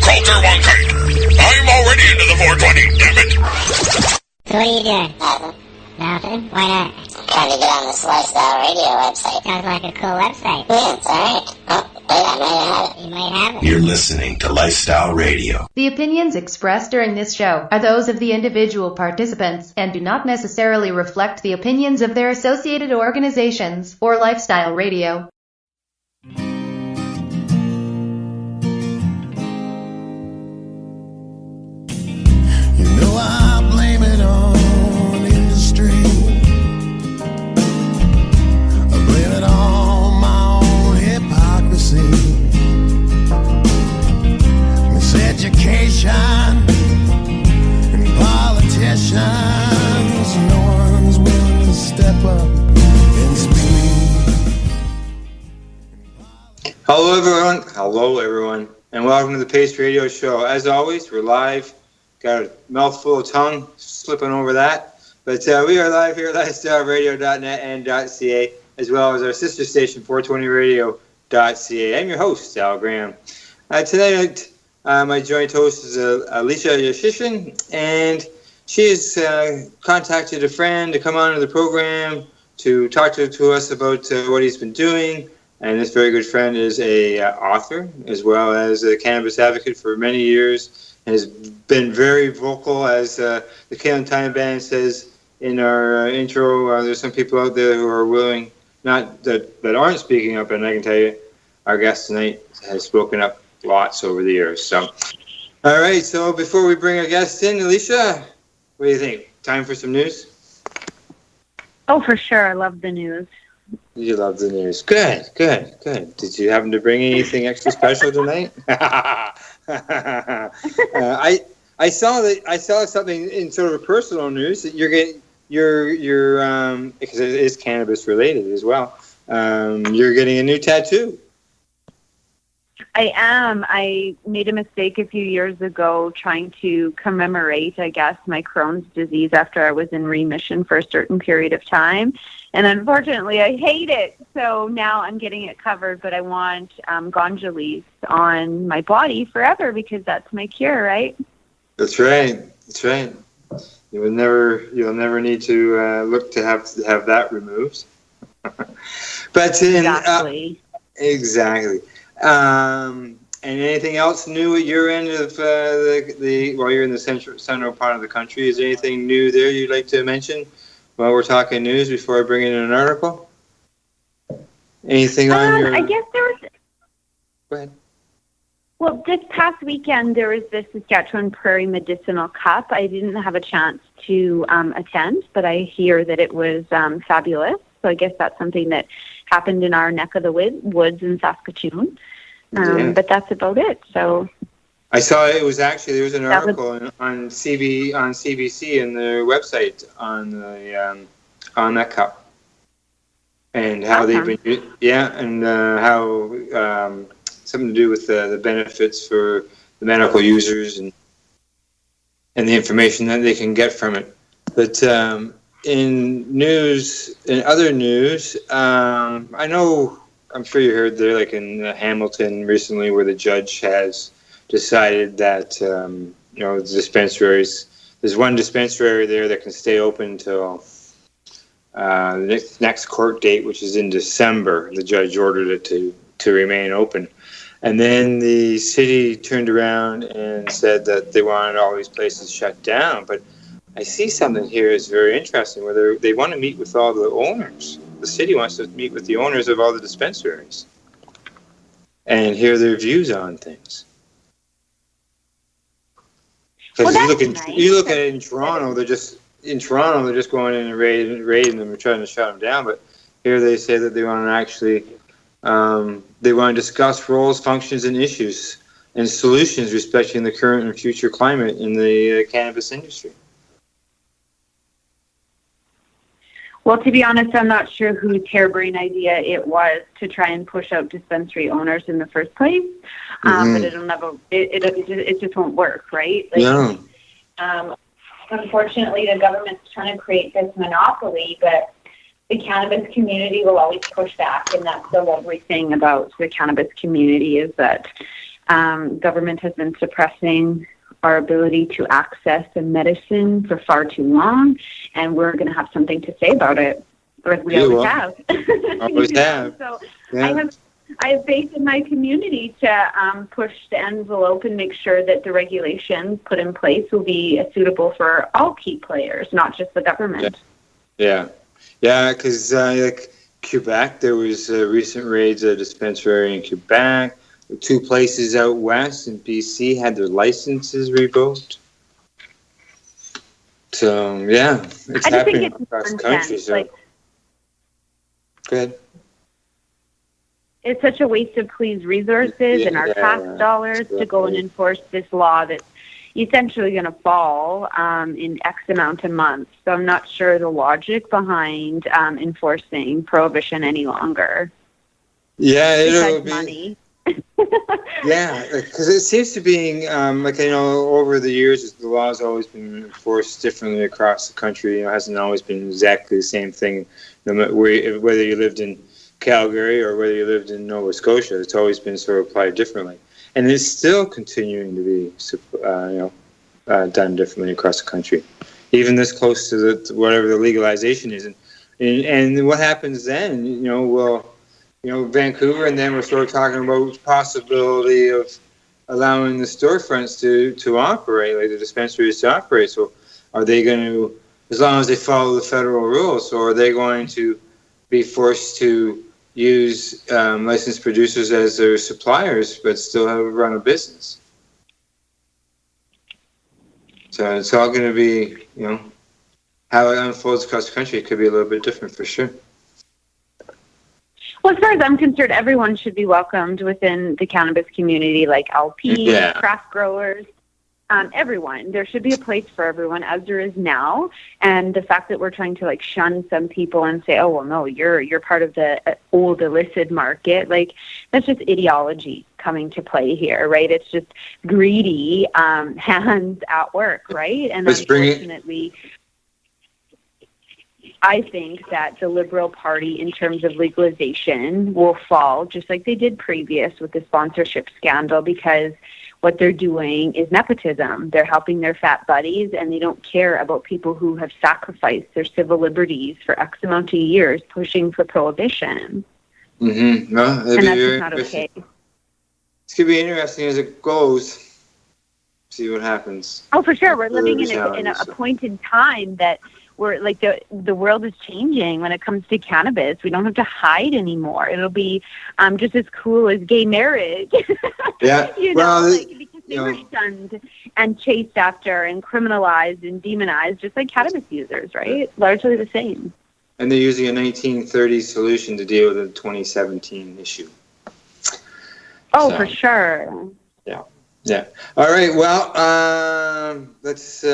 Coulter one kite. I'm already into the 420, damn it. So what are you doing? Nothing. Nothing? Why not? Trying to get on this Lifestyle Radio website. Sounds like a cool website. Yeah, it's alright. Oh, wait, I might have it. You might have it. You're listening to Lifestyle Radio. The opinions expressed during this show are those of the individual participants and do not necessarily reflect the opinions of their associated organizations or Lifestyle Radio. You know I blame it on industry. I blame it on my own hypocrisy. Miseducation and politicians. No one's willing to step up and speak. Hello everyone, and welcome to the Pace Radio Show. As always, we're live. Got a mouthful of tongue slipping over that. But we are live here at lifestyleradio.net and .ca, as well as our sister station, 420radio.ca. I'm your host, Al Graham. Tonight, my joint host is Alicia Yashcheshen, and she has contacted a friend to come on to the program to talk to us about what he's been doing. And this very good friend is a author, as well as a cannabis advocate for many years, and has been very vocal, as the Kale Time Band says in our intro. There's some people out there who are willing, not that aren't speaking up, and I can tell you, our guest tonight has spoken up lots over the years. So, all right. So before we bring our guest in, Alicia, what do you think? Time for some news? Oh, for sure. I love the news. You love the news. Good. Did you happen to bring anything extra special tonight? I saw something in sort of personal news that you're because it is cannabis related as well. You're getting a new tattoo. I am. I made a mistake a few years ago trying to commemorate, I guess, my Crohn's disease after I was in remission for a certain period of time. And unfortunately, I hate it. So now I'm getting it covered, but I want ganja leaves on my body forever because that's my cure, right? That's right. You'll never need to look to have that removed. But exactly. And anything else new at your end of you're in the central part of the country? Is there anything new there you'd like to mention while we're talking news before I bring in an article? Anything on your... I guess there was... Go ahead. Well, this past weekend, there was the Saskatchewan Prairie Medicinal Cup. I didn't have a chance to attend, but I hear that it was fabulous. So I guess that's something that happened in our neck of the woods in Saskatchewan. But that's about it. So I saw there was an article on CBC and their website on that cup and how they've been and how something to do with the benefits for the medical users and the information that they can get from it. But in other news, I know. I'm sure you heard there, like in Hamilton recently, where the judge has decided that the dispensaries. There's one dispensary there that can stay open until the next court date, which is in December. The judge ordered it to remain open, and then the city turned around and said that they wanted all these places shut down. But I see something here that's very interesting, where they want to meet with all the owners. The city wants to meet with the owners of all the dispensaries and hear their views on things. Because you look at it in Toronto, they're just going in and raiding them and trying to shut them down. But here they say that they want to actually they want to discuss roles, functions, and issues and solutions respecting the current and future climate in the cannabis industry. Well, to be honest, I'm not sure whose harebrained idea it was to try and push out dispensary owners in the first place. But it just won't work, right? Unfortunately, the government's trying to create this monopoly, but the cannabis community will always push back, and that's the lovely thing about the cannabis community is that Government has been suppressing our ability to access the medicine for far too long, and we're going to have something to say about it, like we always have. Always have. So Yeah. I have faith in my community to push the envelope and make sure that the regulations put in place will be suitable for all key players, not just the government. Yeah, because like Quebec, there was recent raids at a dispensary in Quebec. 2 places out west in BC had their licenses revoked. So, yeah, it's happening across the country. So. Go ahead. It's such a waste of police resources and our tax dollars to go and enforce this law that's essentially going to fall in X amount of months. So I'm not sure the logic behind enforcing prohibition any longer. Yeah, it'll Besides be money. Yeah, because it seems to be over the years, the law's always been enforced differently across the country. It hasn't always been exactly the same thing, no matter whether you lived in Calgary or whether you lived in Nova Scotia. It's always been sort of applied differently, and it's still continuing to be done differently across the country, even this close to whatever the legalization is. And what happens then? Vancouver, and then we're sort of talking about the possibility of allowing the storefronts to operate, like the dispensaries to operate. So are they going to, as long as they follow the federal rules, or are they going to be forced to use licensed producers as their suppliers but still run a business? So it's all going to be, how it unfolds across the country. It could be a little bit different for sure. Well, as far as I'm concerned, everyone should be welcomed within the cannabis community, like LPs, craft growers, everyone. There should be a place for everyone, as there is now. And the fact that we're trying to shun some people and say, "Oh, well, no, you're part of the old illicit market," that's just ideology coming to play here, right? It's just greedy hands at work, right? And unfortunately, I think that the Liberal Party, in terms of legalization, will fall just like they did previous with the sponsorship scandal, because what they're doing is nepotism. They're helping their fat buddies, and they don't care about people who have sacrificed their civil liberties for X amount of years pushing for prohibition. Mm-hmm. No, and that's just not okay. It's going to be interesting as it goes. See what happens. Oh, for sure. We're living in a point in time that we're the world is changing when it comes to cannabis. We don't have to hide anymore. It'll be just as cool as gay marriage. Yeah. Because they were shunned and chased after and criminalized and demonized, just like cannabis users, right? Largely the same. And they're using a 1930s solution to deal with a 2017 issue. Oh, for sure. Yeah. All right. Well, let's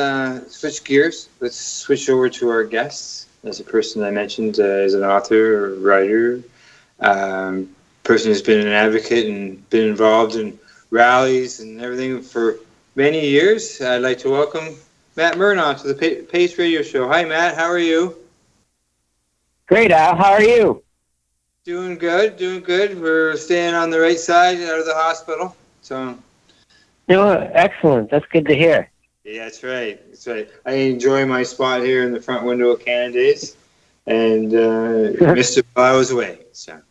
switch gears. Let's switch over to our guests. As a person I mentioned, is an author, writer, person who's been an advocate and been involved in rallies and everything for many years. I'd like to welcome Matt Mernaugh to the Pace Radio Show. Hi, Matt. How are you? Great, Al. How are you? Doing good. We're staying on the right side out of the hospital. So. Excellent. That's good to hear. Yeah, that's right. I enjoy my spot here in the front window of Canada's, and missed it while I was away. So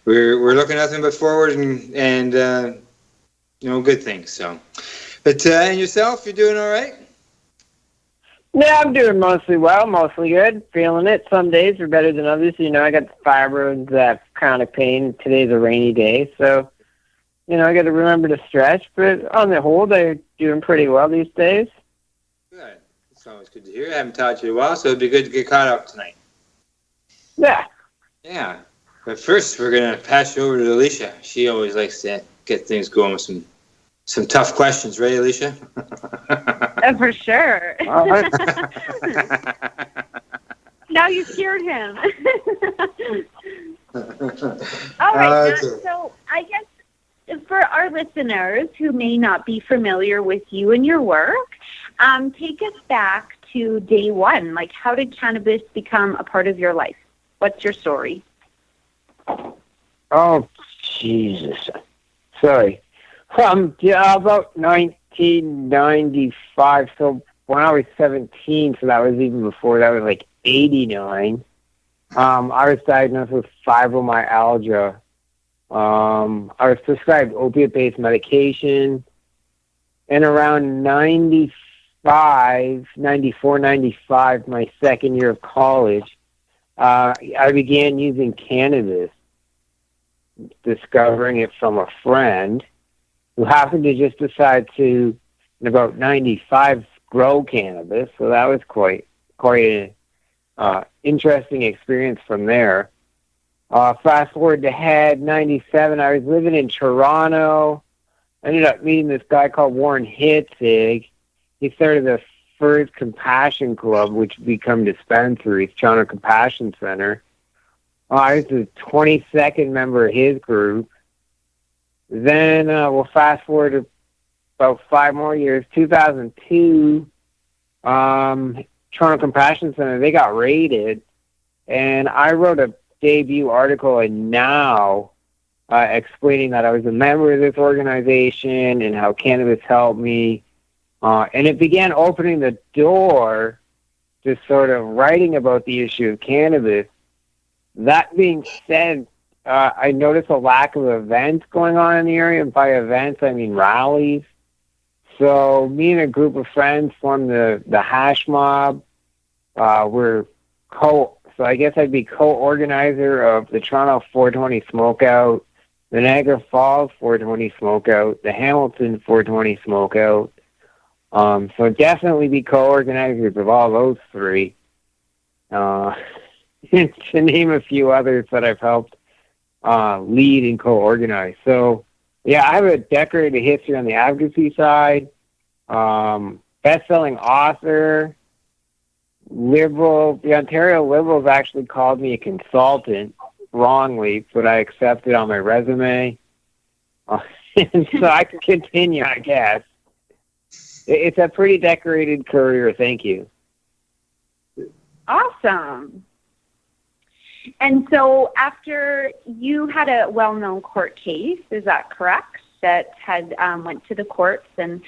we're looking nothing but forward and good things. So, but and yourself, you're doing all right? Yeah, I'm doing mostly well, mostly good. Feeling it. Some days are better than others. I got the fibroids, that chronic pain. Today's a rainy day, so. I got to remember to stretch, but on the whole, they're doing pretty well these days. Good. It's always good to hear. I haven't talked to you in a while, so it'd be good to get caught up tonight. Yeah. Yeah. But first, we're going to pass you over to Alicia. She always likes to get things going with some tough questions, right, Alicia? For sure. All right. Now you scared him. All right, so I guess for our listeners who may not be familiar with you and your work, take us back to day one. How did cannabis become a part of your life? What's your story? Oh, Jesus. Sorry. Yeah, about 1995. So when I was 17, so that was even before, that was like 89. I was diagnosed with fibromyalgia. I was prescribed opiate-based medication. And around 94, 95, my second year of college, I began using cannabis, discovering it from a friend who happened to just decide to, in about 95, grow cannabis. So that was quite an interesting experience from there. Fast forward ahead, 97, I was living in Toronto. I ended up meeting this guy called Warren Hitzig. He started the first Compassion Club, which became dispensaries, Toronto Compassion Center. I was the 22nd member of his group. Then we'll fast forward to about 5 more years. 2002, Toronto Compassion Center, they got raided. And I wrote a debut article in Now explaining that I was a member of this organization and how cannabis helped me. And it began opening the door to sort of writing about the issue of cannabis. That being said, I noticed a lack of events going on in the area, and by events I mean rallies. So me and a group of friends formed the Hash Mob. So I guess I'd be co-organizer of the Toronto 420 Smokeout, the Niagara Falls 420 Smokeout, the Hamilton 420 Smokeout. So definitely be co-organizers of all those three. To name a few others that I've helped lead and co-organize. So, yeah, I have a decorated history on the advocacy side. Best-selling author, Liberal. The Ontario Liberals actually called me a consultant wrongly, but I accepted on my resume. And so I can continue, I guess. It's a pretty decorated career. Thank you. Awesome. And so after you had a well-known court case, is that correct, that had went to the courts? And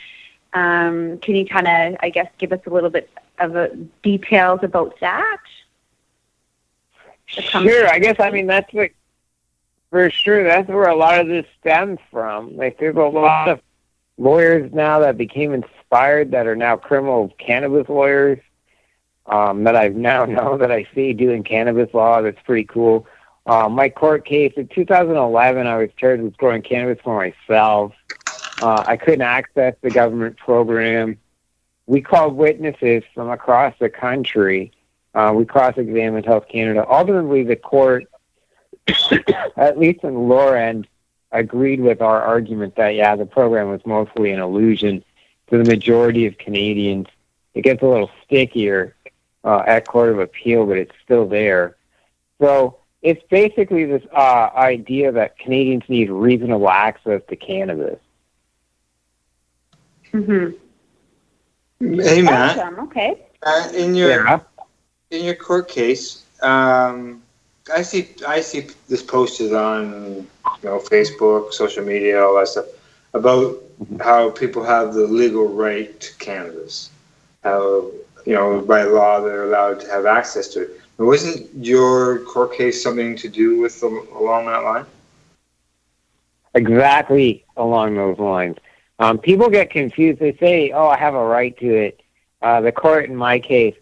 can you kind of, I guess, give us a little bit of details about that? Sure. I guess, I mean, that's what, for sure, that's where a lot of this stems from. Like, there's a lot of lawyers now that became inspired that are now criminal cannabis lawyers. That I've now know that I see doing cannabis law. That's pretty cool. My court case in 2011, I was charged with growing cannabis for myself. I couldn't access the government program. We called witnesses from across the country. We cross-examined Health Canada. Ultimately, the court, at least in lower end, agreed with our argument that, yeah, the program was mostly an illusion to the majority of Canadians. It gets a little stickier at Court of Appeal, but it's still there. So it's basically this idea that Canadians need reasonable access to cannabis. Mm-hmm. Hey, Matt. Awesome. Okay. In your court case, I see this posted on Facebook, social media, all that stuff about how people have the legal right to cannabis. How by law they're allowed to have access to it. But wasn't your court case something to do with along that line? Exactly along those lines. People get confused. They say, "Oh, I have a right to it." The court in my case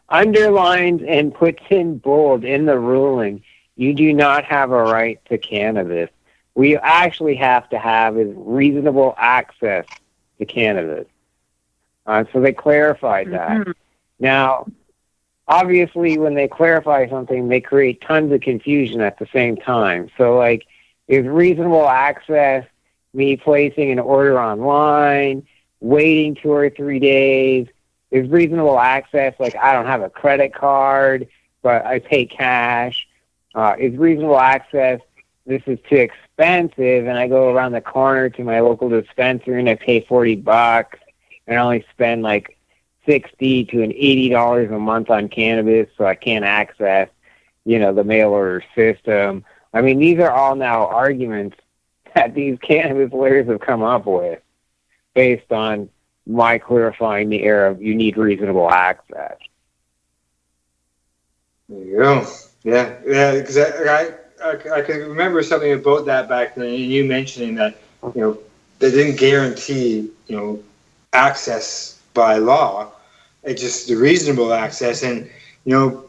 underlines and puts in bold in the ruling, you do not have a right to cannabis. What you actually have to have is reasonable access to cannabis. So they clarified that. Mm-hmm. Now, obviously, when they clarify something, they create tons of confusion at the same time. So, like, is reasonable access me placing an order online, waiting 2 or 3 days? Is reasonable access, like, I don't have a credit card, but I pay cash? Is reasonable access, this is too expensive, and I go around the corner to my local dispensary and I pay $40, and I only spend like $60 to $80 a month on cannabis, so I can't access, the mail order system. I mean, these are all now arguments that these cannabis lawyers have come up with based on my clarifying the error of you need reasonable access. There you go. Yeah, because I can remember something about that back then, and you mentioning that, they didn't guarantee, access by law. It's just the reasonable access. And,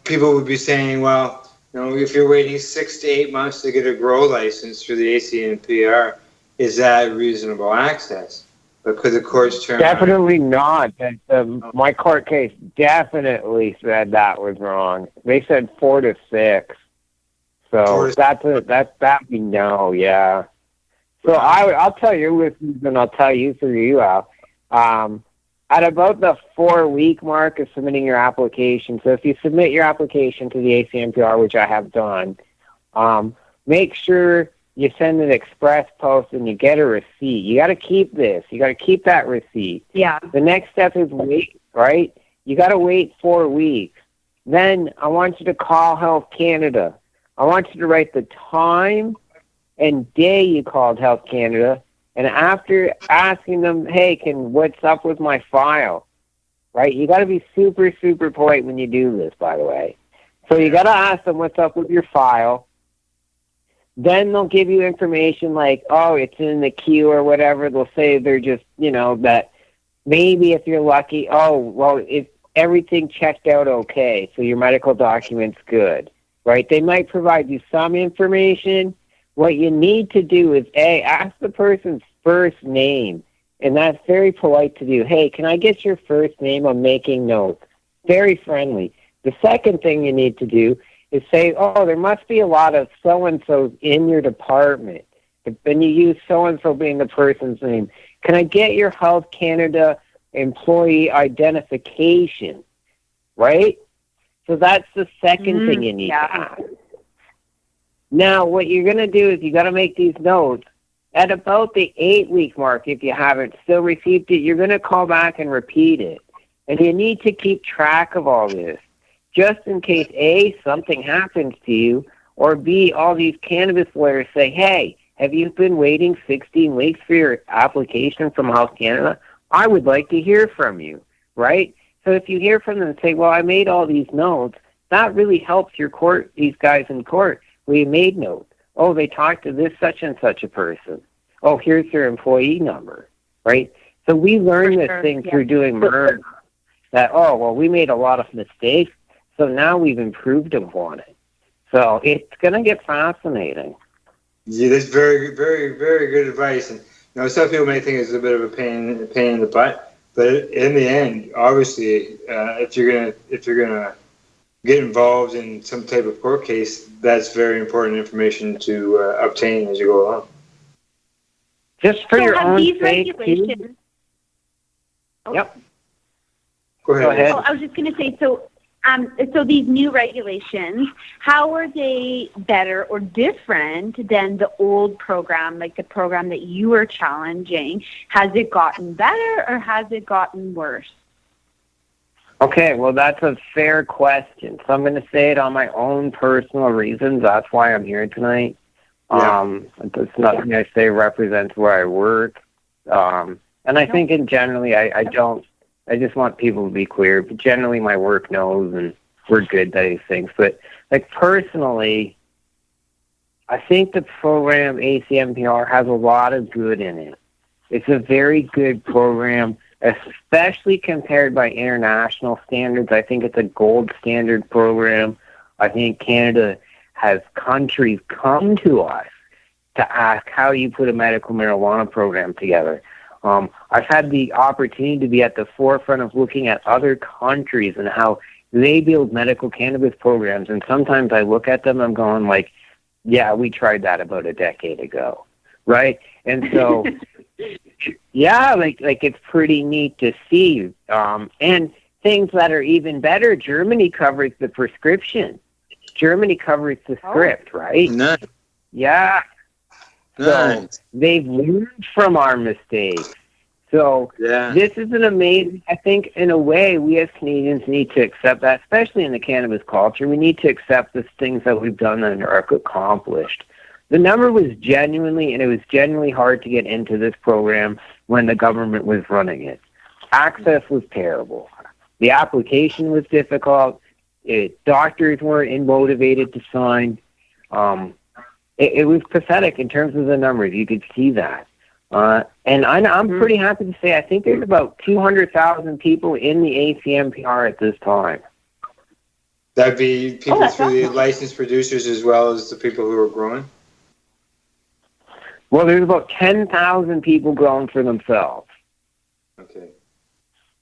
people would be saying, well, if you're waiting 6 to 8 months to get a grow license through the ACNPR, is that reasonable access? But could the courts turn Definitely not. My court case definitely said that was wrong. They said 4 to 6. So that we know, yeah. So I'll tell your listeners, and I'll tell you through you, Al. At about the 4-week mark of submitting your application, so if you submit your application to the ACNPR, which I have done, make sure you send an express post and you get a receipt. You got to keep this. You got to keep that receipt. Yeah. The next step is wait, right? You got to wait 4 weeks. Then I want you to call Health Canada. I want you to write the time and day you called Health Canada. And after asking them, hey, what's up with my file? Right? You got to be super, super polite when you do this, by the way. So you got to ask them what's up with your file. Then they'll give you information like, oh, it's in the queue or whatever. They'll say they're just, that maybe if you're lucky, oh, well, if everything checked out okay, so your medical document's good, right? They might provide you some information. What you need to do is, ask the person's first name, and that's very polite to do. Hey, can I get your first name? I'm making notes. Very friendly. The second thing you need to do is say, oh, there must be a lot of so-and-sos in your department. Then you use so-and-so being the person's name. Can I get your Health Canada employee identification? Right? So that's the second thing you need to ask. Now, what you're going to do is you got to make these notes. At about the 8-week mark, if you haven't still received it, you're going to call back and repeat it. And you need to keep track of all this, just in case, A, something happens to you, or B, all these cannabis lawyers say, hey, have you been waiting 16 weeks for your application from Health Canada? I would like to hear from you, right? So if you hear from them and say, well, I made all these notes, that really helps these guys in court. We made notes. Oh, they talked to this such and such a person. Oh, here's their employee number, right? So we learned this thing through doing Mernaugh, that, oh, well, we made a lot of mistakes, so now we've improved upon it. So it's going to get fascinating. Yeah, that's very, very, very good advice. And some people may think it's a bit of a pain in the butt, but in the end, obviously, if you're gonna get involved in some type of court case, that's very important information to obtain as you go along. Just for your own sake, regulations. Yep. Go ahead. Oh, I was just going to say, so these new regulations, how are they better or different than the old program, like the program that you were challenging? Has it gotten better or has it gotten worse? Okay, well, that's a fair question. So I'm going to say it on my own personal reasons. That's why I'm here tonight. Yeah. It's nothing I say represents where I work. And I think generally, I just want people to be clear, but generally my work knows and we're good at these things. But like personally, I think the program ACNPR has a lot of good in it. It's a very good program, especially compared by international standards. I think it's a gold standard program. I think Canada has countries come to us to ask how you put a medical marijuana program together. I've had the opportunity to be at the forefront of looking at other countries and how they build medical cannabis programs. And sometimes I look at them, I'm going like, yeah, we tried that about a decade ago, right? And so, yeah, like it's pretty neat to see. And things that are even better, Germany covers the prescription. Germany covers the script, right? Nice. Yeah. So they've learned from our mistakes. So this is an amazing, I think in a way we as Canadians need to accept that, especially in the cannabis culture. We need to accept the things that we've done and are accomplished. The number was genuinely hard to get into this program when the government was running it. Access was terrible. The application was difficult. Doctors weren't motivated to sign. It was pathetic in terms of the numbers. You could see that. And I'm pretty happy to say I think there's about 200,000 people in the ACMPR at this time. That'd be people through the licensed producers as well as the people who are growing? Well, there's about 10,000 people growing for themselves. Okay.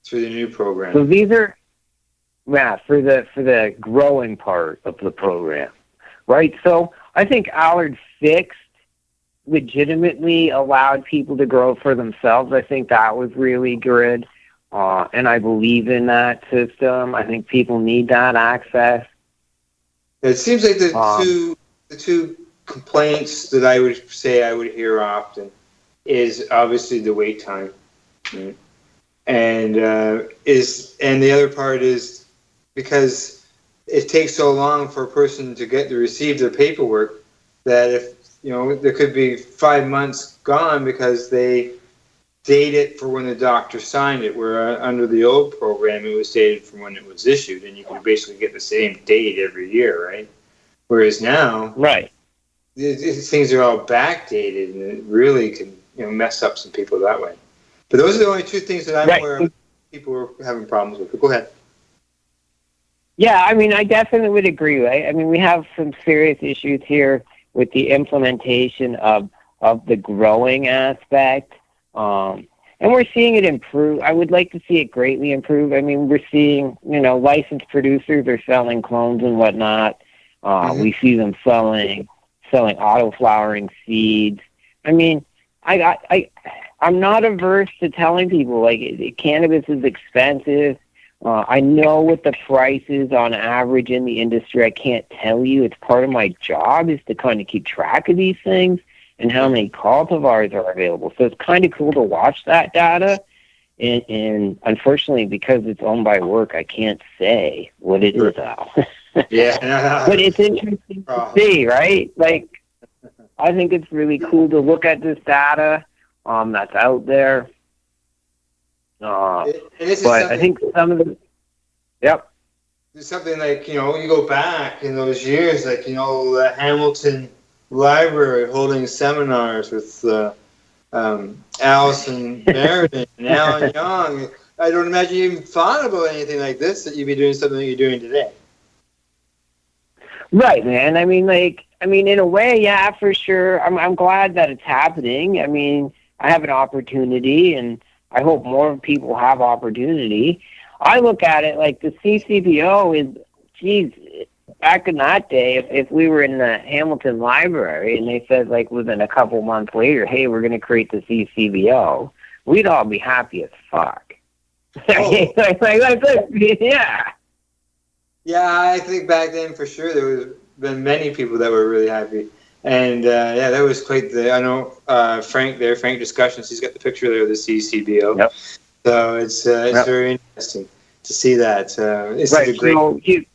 Through the new program. So these are, for the growing part of the program, right? So I think Allard 6 legitimately allowed people to grow for themselves. I think that was really good. And I believe in that system. I think people need that access. It seems like the two complaints that I would say I would hear often is obviously the wait time, right? And the other part is because it takes so long for a person to receive their paperwork that if there could be 5 months gone because they date it for when the doctor signed it, where under the old program it was dated from when it was issued, and you could basically get the same date every year, right? Whereas now, right, things are all backdated, and it really can mess up some people that way. But those are the only two things that I'm aware of people are having problems with. But go ahead. Yeah, I mean, I definitely would agree, right? I mean, we have some serious issues here with the implementation of the growing aspect. And we're seeing it improve. I would like to see it greatly improve. I mean, we're seeing, licensed producers are selling clones and whatnot. We see them selling auto-flowering seeds. I mean, I'm not averse to telling people, cannabis is expensive. I know what the price is on average in the industry. I can't tell you. It's part of my job is to kind of keep track of these things and how many cultivars are available. So it's kind of cool to watch that data. And unfortunately, because it's owned by work, I can't say what it is now. Yeah. But it's interesting to see, right? I think it's really cool to look at this data that's out there. But I think some of the... Yep. It's something like, you go back in those years, the Hamilton Library holding seminars with Alison Mernaugh and Alan Young. I don't imagine you even thought about anything like this, that you'd be doing something that you're doing today. Right, man. I mean, in a way, yeah, for sure. I'm glad that it's happening. I mean, I have an opportunity, and I hope more people have opportunity. I look at it like the CCBO is, geez, back in that day, if we were in the Hamilton Library and they said, within a couple months later, hey, we're going to create the CCBO, we'd all be happy as fuck. Oh. Yeah. Yeah, I think back then for sure there was been many people that were really happy. And that was quite I know Frank Discussions, he's got the picture there of the CCBO. Yep. So it's very interesting to see that. It's right. a great...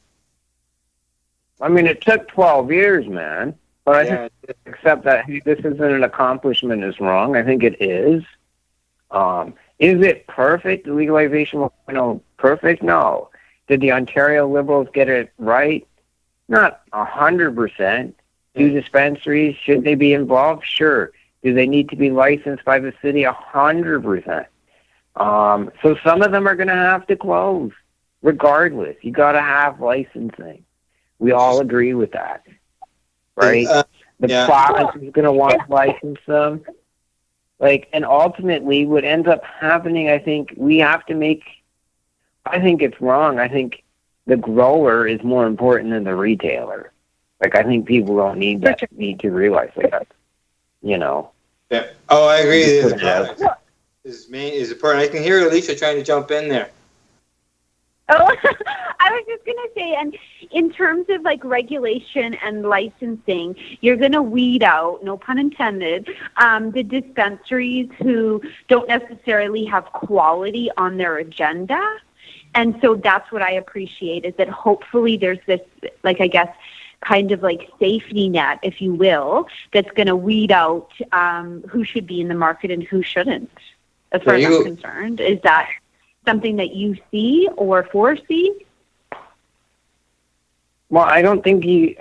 it took 12 years, man. But I think, except that this isn't an accomplishment is wrong. I think it is. Is it perfect? The legalization, perfect? No. Did the Ontario Liberals get it right? Not 100%. Do dispensaries, should they be involved? Sure. Do they need to be licensed by the city? 100%. So some of them are going to have to close, regardless. You got to have licensing. We all agree with that, right? The province is going to want to license them. And ultimately, what ends up happening, I think it's wrong. I think the grower is more important than the retailer. I think people don't need to realize that, Yeah. Oh, I agree. The product is important. I can hear Alicia trying to jump in there. Oh, I was just going to say, and in terms of regulation and licensing, you're going to weed out, no pun intended, the dispensaries who don't necessarily have quality on their agenda. And so that's what I appreciate, is that hopefully there's this, kind of like safety net, if you will, that's going to weed out who should be in the market and who shouldn't, as far as I'm concerned. Is that something that you see or foresee? Well, I don't think you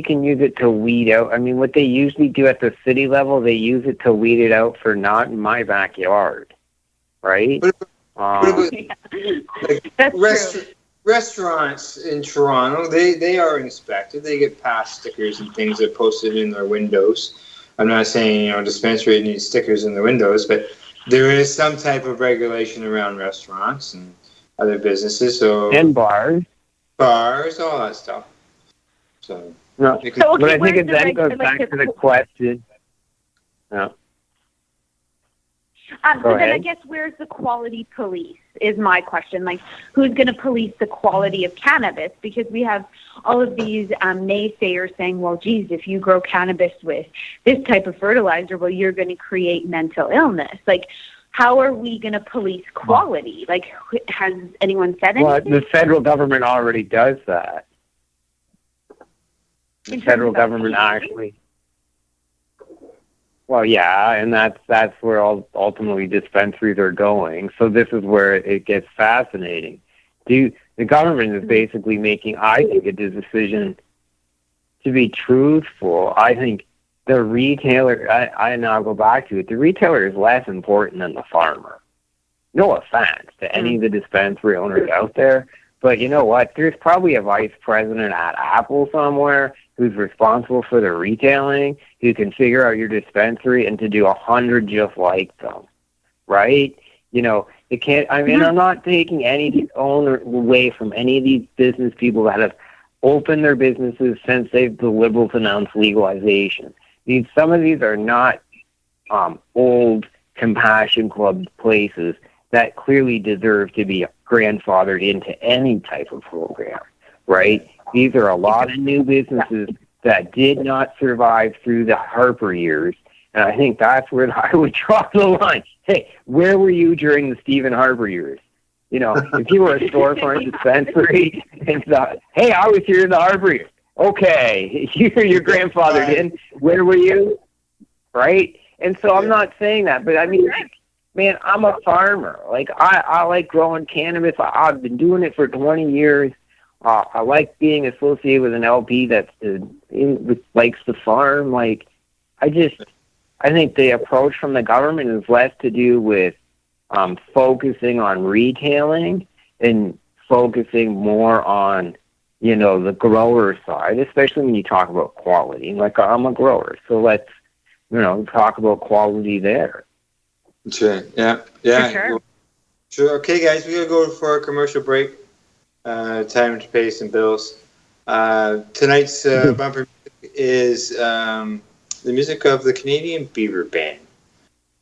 can use it to weed out. I mean, what they usually do at the city level, they use it to weed it out for not in my backyard, right? That's true. Restaurants in Toronto, they are inspected. They get pass stickers and things that are posted in their windows. I'm not saying, dispensary needs stickers in their windows, but there is some type of regulation around restaurants and other businesses. And bars, all that stuff. So, no. But I think it then goes back to the question. No. So then I guess where's the quality police is my question. Like, who's going to police the quality of cannabis? Because we have all of these naysayers saying, well, geez, if you grow cannabis with this type of fertilizer, well, you're going to create mental illness. Like, how are we going to police quality? Like, has anyone said anything? Well, the federal government already does that. The federal government actually... Well, yeah, and that's where ultimately dispensaries are going. So this is where it gets fascinating. The government is basically making, I think, a decision. To be truthful, I think the retailer, I'll go back to it, the retailer is less important than the farmer. No offense to any of the dispensary owners out there, but you know what? There's probably a vice president at Apple somewhere who's responsible for the retailing, who can figure out your dispensary and to do 100 just like them, right? It can't, I'm not taking any owner away from any of these business people that have opened their businesses since the Liberals announced legalization. Some of these are not old Compassion Club places that clearly deserve to be grandfathered into any type of program, right? These are a lot of new businesses that did not survive through the Harper years, and I think that's where I would draw the line. Hey, where were you during the Stephen Harper years? If you were a storefront dispensary and thought, hey, I was here in the Harper years. Okay, you're grandfathered in. Where were you? Right? And so I'm not saying that, but I mean, man, I'm a farmer. Like, I like growing cannabis. I've been doing it for 20 years. I like being associated with an LP that likes to farm. Like, I think the approach from the government is less to do with focusing on retailing and focusing more on, the grower side, especially when you talk about quality. Like, I'm a grower, so let's, talk about quality there. Sure. Yeah. For sure. Okay, guys, we gotta go for a commercial break. Time to pay some bills. Tonight's bumper is the music of the Canadian Beaver Band,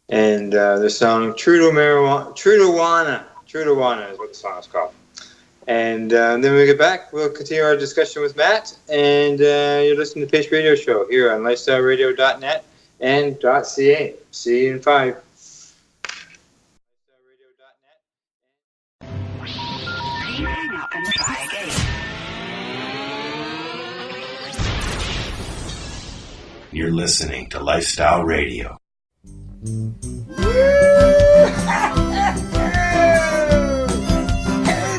and the song "True to Wana" is what the song is called. And then when we get back, we'll continue our discussion with Matt, and you're listening to the Pace Radio Show here on lifestyleradio.net and .ca. See you in 5. You're listening to Lifestyle Radio. Hey,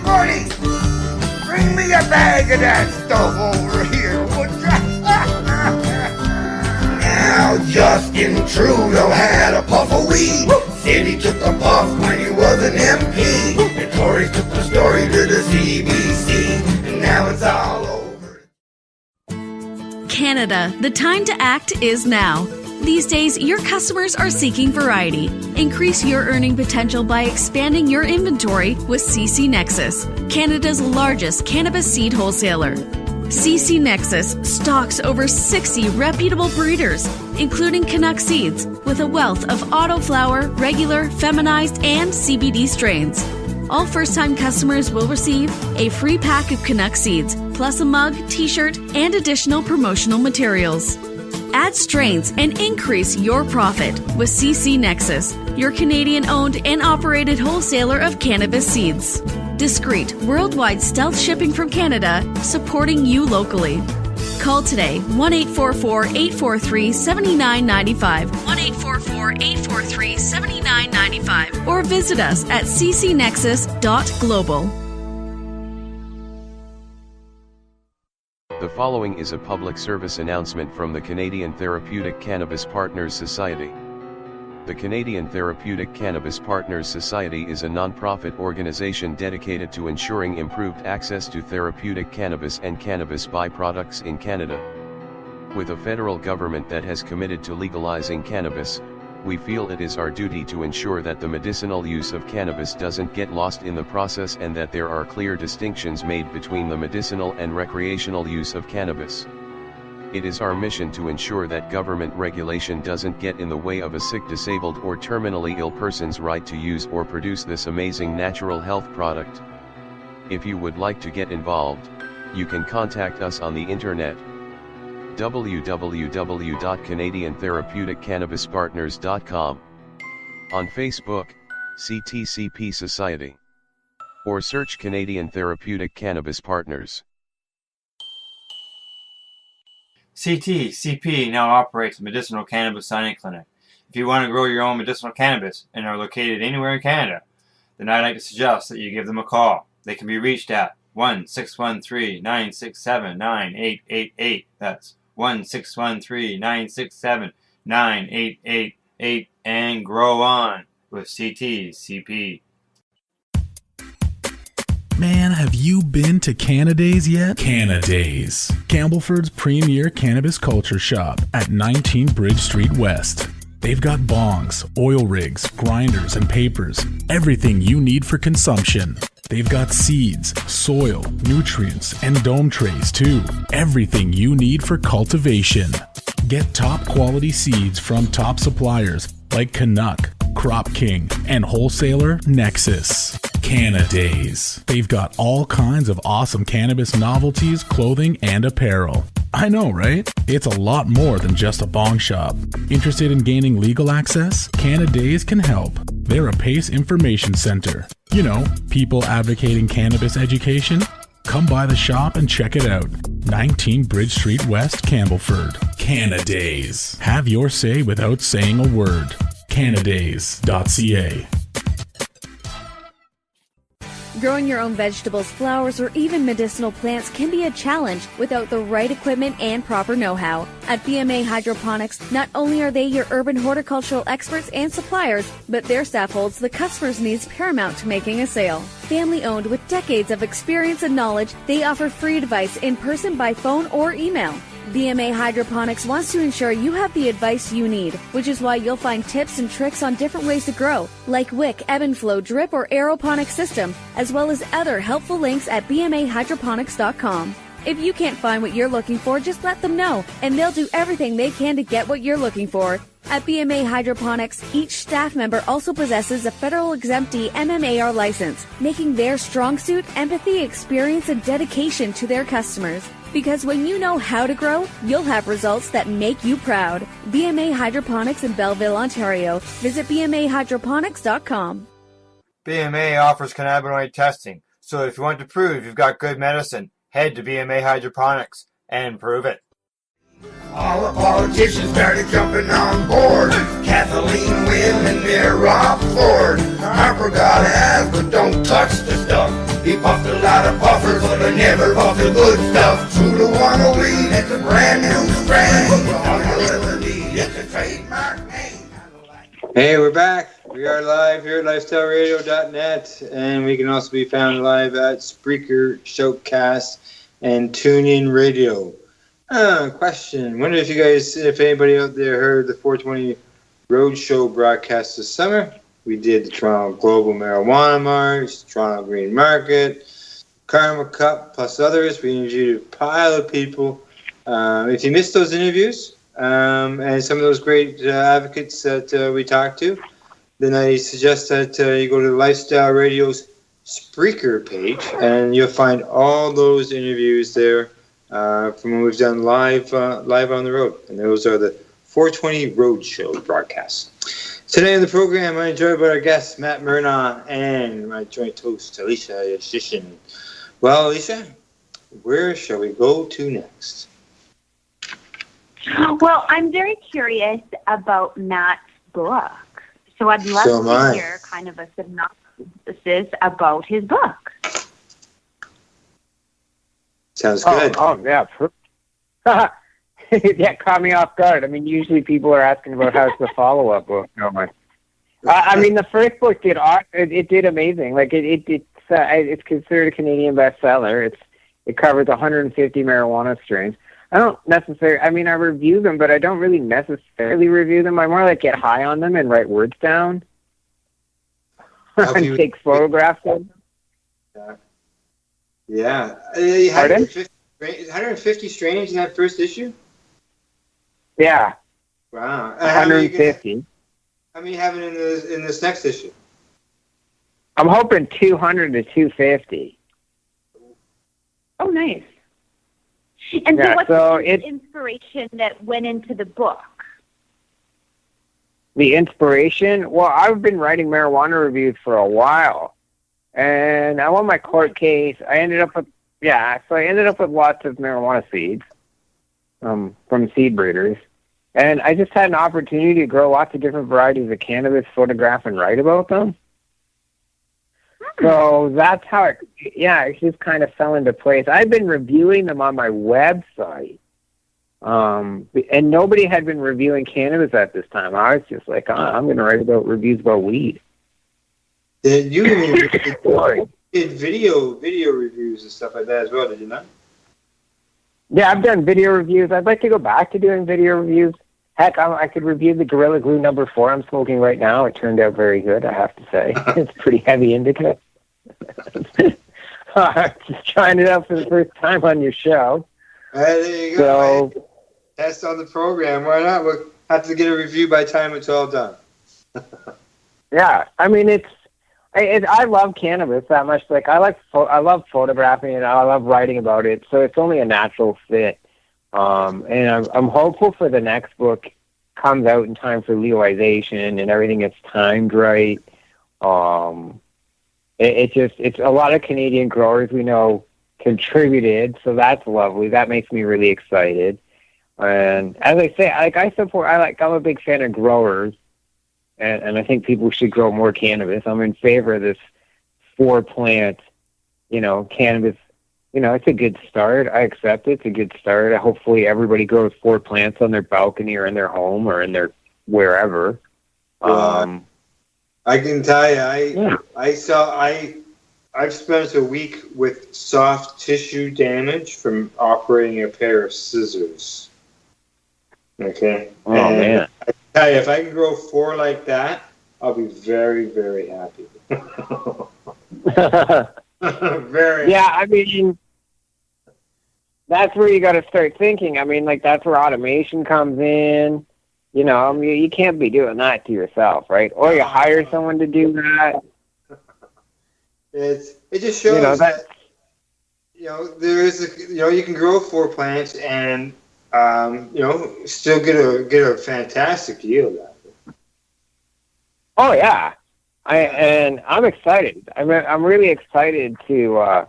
Marty, bring me a bag of that stuff over here, would ya? Now, Justin Trudeau had a puff of weed. Said he took a puff when he was an MP. And Tories took the story to the CBC. And now it's all over. Canada, the time to act is now. These days, your customers are seeking variety. Increase your earning potential by expanding your inventory with CC Nexus, Canada's largest cannabis seed wholesaler. CC Nexus stocks over 60 reputable breeders, including Canuck seeds, with a wealth of autoflower, regular, feminized, and CBD strains. All first-time customers will receive a free pack of Canuck seeds, plus a mug, t-shirt, and additional promotional materials. Add strains and increase your profit with CC Nexus, your Canadian-owned and operated wholesaler of cannabis seeds. Discreet, worldwide stealth shipping from Canada, supporting you locally. Call today 1-844-843-7995, 1-844-843-7995, or visit us at ccnexus.global. The following is a public service announcement from the Canadian Therapeutic Cannabis Partners Society. The Canadian Therapeutic Cannabis Partners Society is a non-profit organization dedicated to ensuring improved access to therapeutic cannabis and cannabis byproducts in Canada. With a federal government that has committed to legalizing cannabis, we feel it is our duty to ensure that the medicinal use of cannabis doesn't get lost in the process and that there are clear distinctions made between the medicinal and recreational use of cannabis. It is our mission to ensure that government regulation doesn't get in the way of a sick, disabled, or terminally ill person's right to use or produce this amazing natural health product. If you would like to get involved, you can contact us on the internet. www.canadiantherapeuticCannabisPartners.com, on Facebook, CTCP Society, or search Canadian Therapeutic Cannabis Partners. CTCP now operates a medicinal cannabis signing clinic. If you want to grow your own medicinal cannabis and are located anywhere in Canada, then I'd like to suggest that you give them a call. They can be reached at 1-613-967-9888. That's 1-613-967-9888, and grow on with CTCP. Man, have you been to Canadays yet? Canadays, Campbellford's premier cannabis culture shop at 19 Bridge Street West. They've got bongs, oil rigs, grinders, and papers, everything you need for consumption. They've got seeds, soil, nutrients, and dome trays too. Everything you need for cultivation. Get top quality seeds from top suppliers like Canuck, Crop King, and wholesaler Nexus. Canadays. They've got all kinds of awesome cannabis novelties, clothing, and apparel. I know, right? It's a lot more than just a bong shop. Interested in gaining legal access? Canadays can help. They're a PACE information center. You know, people advocating cannabis education. Come by the shop and check it out. 19 Bridge Street West, Campbellford. Canadays. Have your say without saying a word. Canadays.ca. Growing your own vegetables, flowers, or even medicinal plants can be a challenge without the right equipment and proper know-how. At BMA Hydroponics, not only are they your urban horticultural experts and suppliers, but their staff holds the customer's needs paramount to making a sale. Family-owned with decades of experience and knowledge, they offer free advice in person, by phone, or email. BMA Hydroponics wants to ensure you have the advice you need, which is why you'll find tips and tricks on different ways to grow, like wick, ebb and flow, drip, or aeroponic system, as well as other helpful links at bmahydroponics.com. If you can't find what you're looking for, just let them know, and they'll do everything they can to get what you're looking for. At BMA Hydroponics, each staff member also possesses a federal exemptee MMAR license, making their strong suit empathy, experience, and dedication to their customers. Because when you know how to grow, you'll have results that make you proud. BMA Hydroponics in Belleville, Ontario. Visit bmahydroponics.com. BMA offers cannabinoid testing, so if you want to prove you've got good medicine, head to BMA Hydroponics and prove it. All the politicians started jumping on board. Kathleen Wynne and Mayor Rob Ford. Harper got ass, but don't touch the stuff. He puffed a lot of puffers, but I never puffed the good stuff. True to 108, it's a brand new strain. All you'll ever need, it's a trademark name. Hey, we're back. We are live here at lifestyleradio.net, and we can also be found live at Spreaker, Showcast, and TuneIn Radio. Question. Wonder if you guys, if anybody out there heard the 420 Roadshow broadcast this summer. We did the Toronto Global Marijuana March, Toronto Green Market, Karma Cup, plus others. We interviewed a pile of people. If you missed those interviews and some of those great advocates that we talked to, then I suggest that you go to the Lifestyle Radio's Spreaker page, and you'll find all those interviews there from when we've done live on the road. And those are the 420 Roadshow broadcasts. Today on the program, I'm joined by our guests, Matt Mernaugh, and my joint host, Alicia Yashcheshen. Well, Alicia, where shall we go to next? Well, I'm very curious about Matt's book. So I'd love to hear kind of a synopsis about his book. Sounds good. Oh yeah. That caught me off guard. I mean, usually people are asking about how's the follow-up book going. I mean, the first book did amazing. Like it's considered a Canadian bestseller. It covers 150 marijuana strains. I don't necessarily. I mean, I review them, but I don't really necessarily review them. I more like get high on them and write words down and take photographs of them. Yeah. 150 strains in that first issue? Yeah. Wow. 150. How many have it in this next issue? I'm hoping 200 to 250. Oh, nice. And so what's the inspiration that went into the book? The inspiration? Well, I've been writing marijuana reviews for a while. And I won my court case. I ended up with lots of marijuana seeds from seed breeders. And I just had an opportunity to grow lots of different varieties of cannabis, photograph, and write about them. So that's how it just kind of fell into place. I've been reviewing them on my website. And nobody had been reviewing cannabis at this time. I was just like, I'm going to write about reviews about weed. Did you did video reviews and stuff like that as well, did you not? Yeah, I've done video reviews. I'd like to go back to doing video reviews. Heck, I could review the Gorilla Glue number 4 I'm smoking right now. It turned out very good, I have to say. It's pretty heavy indica. Just trying it out for the first time on your show. There you go. So, test on the program. Why not? We'll have to get a review by the time it's all done. Yeah, I mean, I love cannabis that much. Like I love photographing it. I love writing about it. So it's only a natural fit. And I'm hopeful for the next book comes out in time for legalization and everything gets timed right. It's a lot of Canadian growers we know contributed, so that's lovely. That makes me really excited. And as I say, I'm a big fan of growers. And I think people should grow more cannabis. I'm in favor of this 4-plant, cannabis. It's a good start. I accept it. It's a good start. Hopefully everybody grows 4 plants on their balcony or in their home or in their wherever. I can tell you, I've spent a week with soft tissue damage from operating a pair of scissors. Okay. Oh, man. I tell you, if I can grow 4 like that, I'll be very, very happy. Very. Yeah, I mean, that's where you got to start thinking. I mean, that's where automation comes in. You can't be doing that to yourself, right? Or you hire someone to do that. It just shows that there is you can grow 4 plants and still get a fantastic yield out of it. Oh yeah, I'm excited. I'm really excited to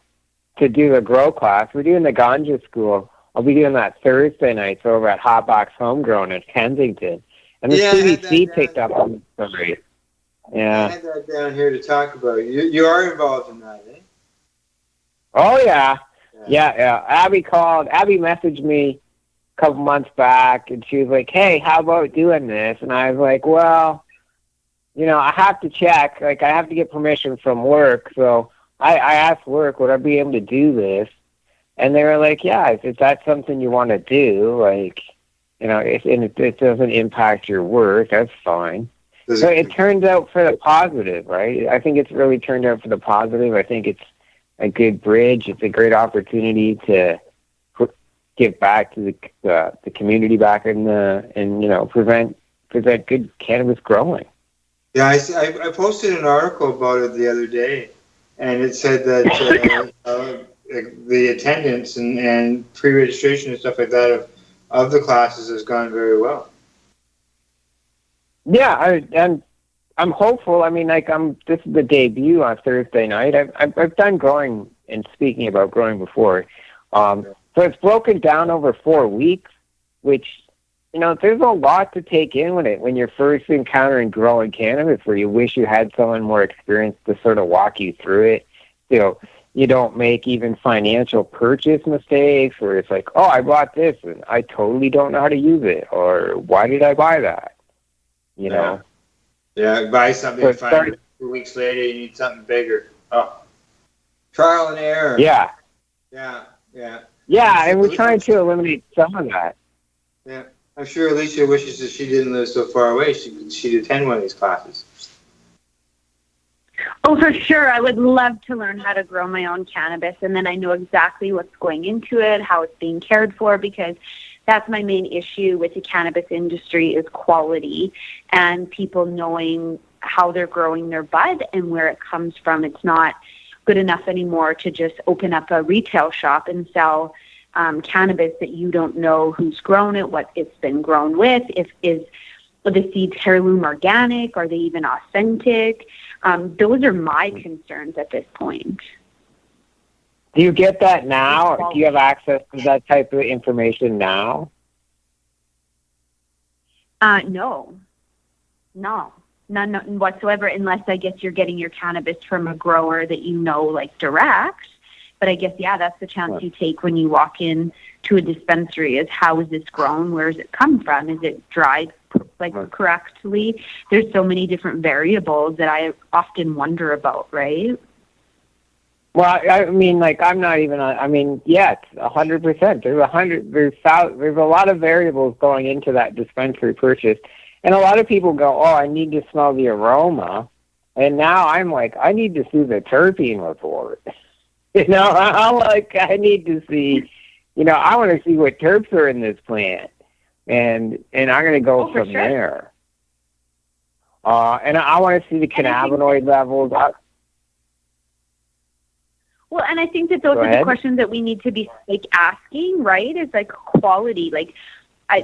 do the grow class. We're doing the ganja school. I'll be doing that Thursday nights over at Hotbox Homegrown in Kensington, and the CBC picked up on the story. Yeah, I had that down here to talk about. You are involved in that, eh? Oh yeah. Abby messaged me a couple months back, and she was like, "Hey, how about doing this?" And I was like, "Well, I have to check. I have to get permission from work." So I asked work, "Would I be able to do this?" And they were like, "Yeah, if that's something you want to do, if it doesn't impact your work, that's fine." So it turns out for the positive, right? I think it's really turned out for the positive. I think it's a good bridge. It's a great opportunity to give back to the community back and prevent good cannabis growing. Yeah, I posted an article about it the other day, and it said that the attendance and pre-registration and stuff like that of the classes has gone very well. Yeah, I'm hopeful. I mean, this is the debut on Thursday night. I've done growing and speaking about growing before. So it's broken down over 4 weeks, which there's a lot to take in with it when you're first encountering growing cannabis, where you wish you had someone more experienced to sort of walk you through it. You don't make even financial purchase mistakes where it's like, oh, I bought this and I totally don't know how to use it, or why did I buy that? You know? Yeah, buy something, find 2 weeks later you need something bigger. Oh, trial and error. Yeah. Yeah. Yeah, and we're trying to eliminate some of that. Yeah, I'm sure Alicia wishes that she didn't live so far away. She'd attend one of these classes. Oh, for sure. I would love to learn how to grow my own cannabis, and then I know exactly what's going into it, how it's being cared for, because that's my main issue with the cannabis industry is quality and people knowing how they're growing their bud and where it comes from. It's not good enough anymore to just open up a retail shop and sell cannabis that you don't know who's grown it, what it's been grown with, is the seeds heirloom organic, are they even authentic? Those are my concerns at this point. Do you get that now? Do you have access to that type of information now? No. None whatsoever, unless I guess you're getting your cannabis from a grower that you know, like direct. But I guess, yeah, that's the chance you take when you walk in to a dispensary is how is this grown? Where does it come from? Is it dried correctly? There's so many different variables that I often wonder about, right? Well, I mean, I'm not even. Yeah, it's 100%. There's a lot of variables going into that dispensary purchase, and a lot of people go, "Oh, I need to smell the aroma," and now I'm like, I need to see the terpene report. I need to see. I want to see what terps are in this plant, and I'm going to go from there. And I want to see the cannabinoid levels. Well, and I think that those are the questions that we need to be asking, right? It's quality.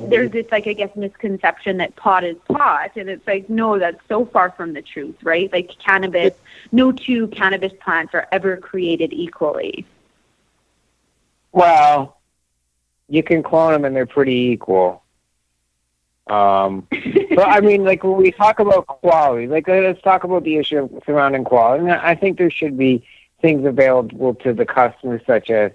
There's this I guess misconception that pot is pot, and it's no, that's so far from the truth, right? Cannabis, no two cannabis plants are ever created equally. Well, you can clone them and they're pretty equal. But when we talk about quality, let's talk about the issue surrounding quality. And I think there should be things available to the customers, such as,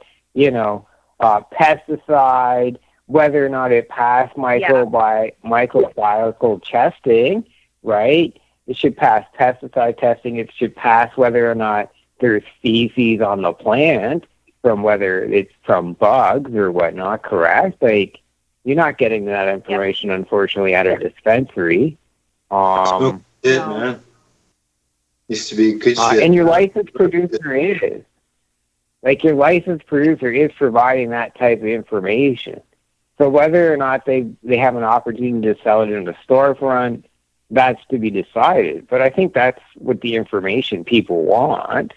pesticide, whether or not it passed microbiological testing, right? It should pass pesticide testing. It should pass whether or not there's feces on the plant, from whether it's from bugs or whatnot, correct? You're not getting that information, unfortunately, at a dispensary. Man. Used to be good shit. And your licensed producer is. Your licensed producer is providing that type of information. So whether or not they have an opportunity to sell it in the storefront, that's to be decided. But I think that's what the information people want.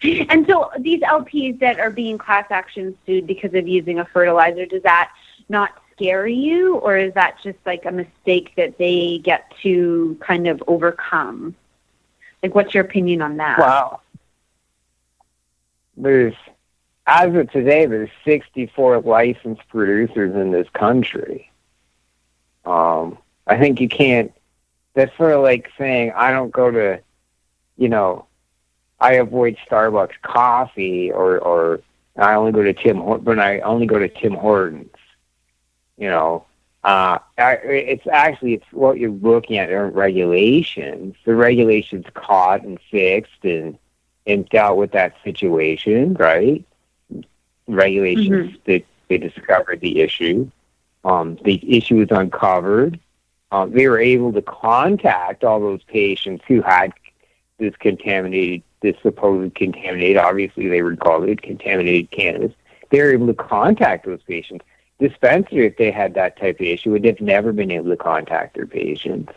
And so these LPs that are being class action sued because of using a fertilizer, does that not scare you, or is that just a mistake that they get to kind of overcome? What's your opinion on that? Well, as of today, there's 64 licensed producers in this country. I think you can't. That's sort of like saying I don't go to, I avoid Starbucks coffee, or I only go to Tim Hortons. It's what you're looking at are regulations. The regulations caught and fixed and dealt with that situation, right? Regulations that they discovered the issue. The issue was uncovered. They were able to contact all those patients who had this supposed contaminated, obviously they would call it contaminated cannabis. They were able to contact those patients. Dispensary, if they had that type of issue, would have never been able to contact their patients.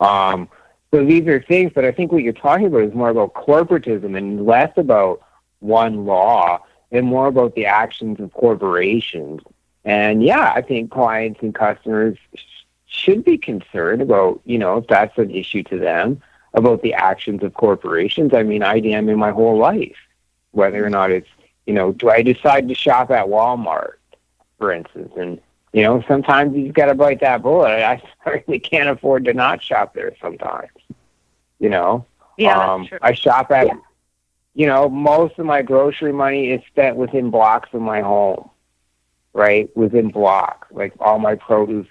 So these are things, but I think what you're talking about is more about corporatism and less about one law and more about the actions of corporations. And yeah, I think clients and customers should be concerned about, if that's an issue to them, about the actions of corporations. I mean, I am in my whole life, whether or not it's, do I decide to shop at Walmart? for instance. And, sometimes you just got to bite that bullet. I certainly can't afford to not shop there sometimes, Yeah, that's true. I shop at, most of my grocery money is spent within blocks of my home, right? Within blocks. Like all my produce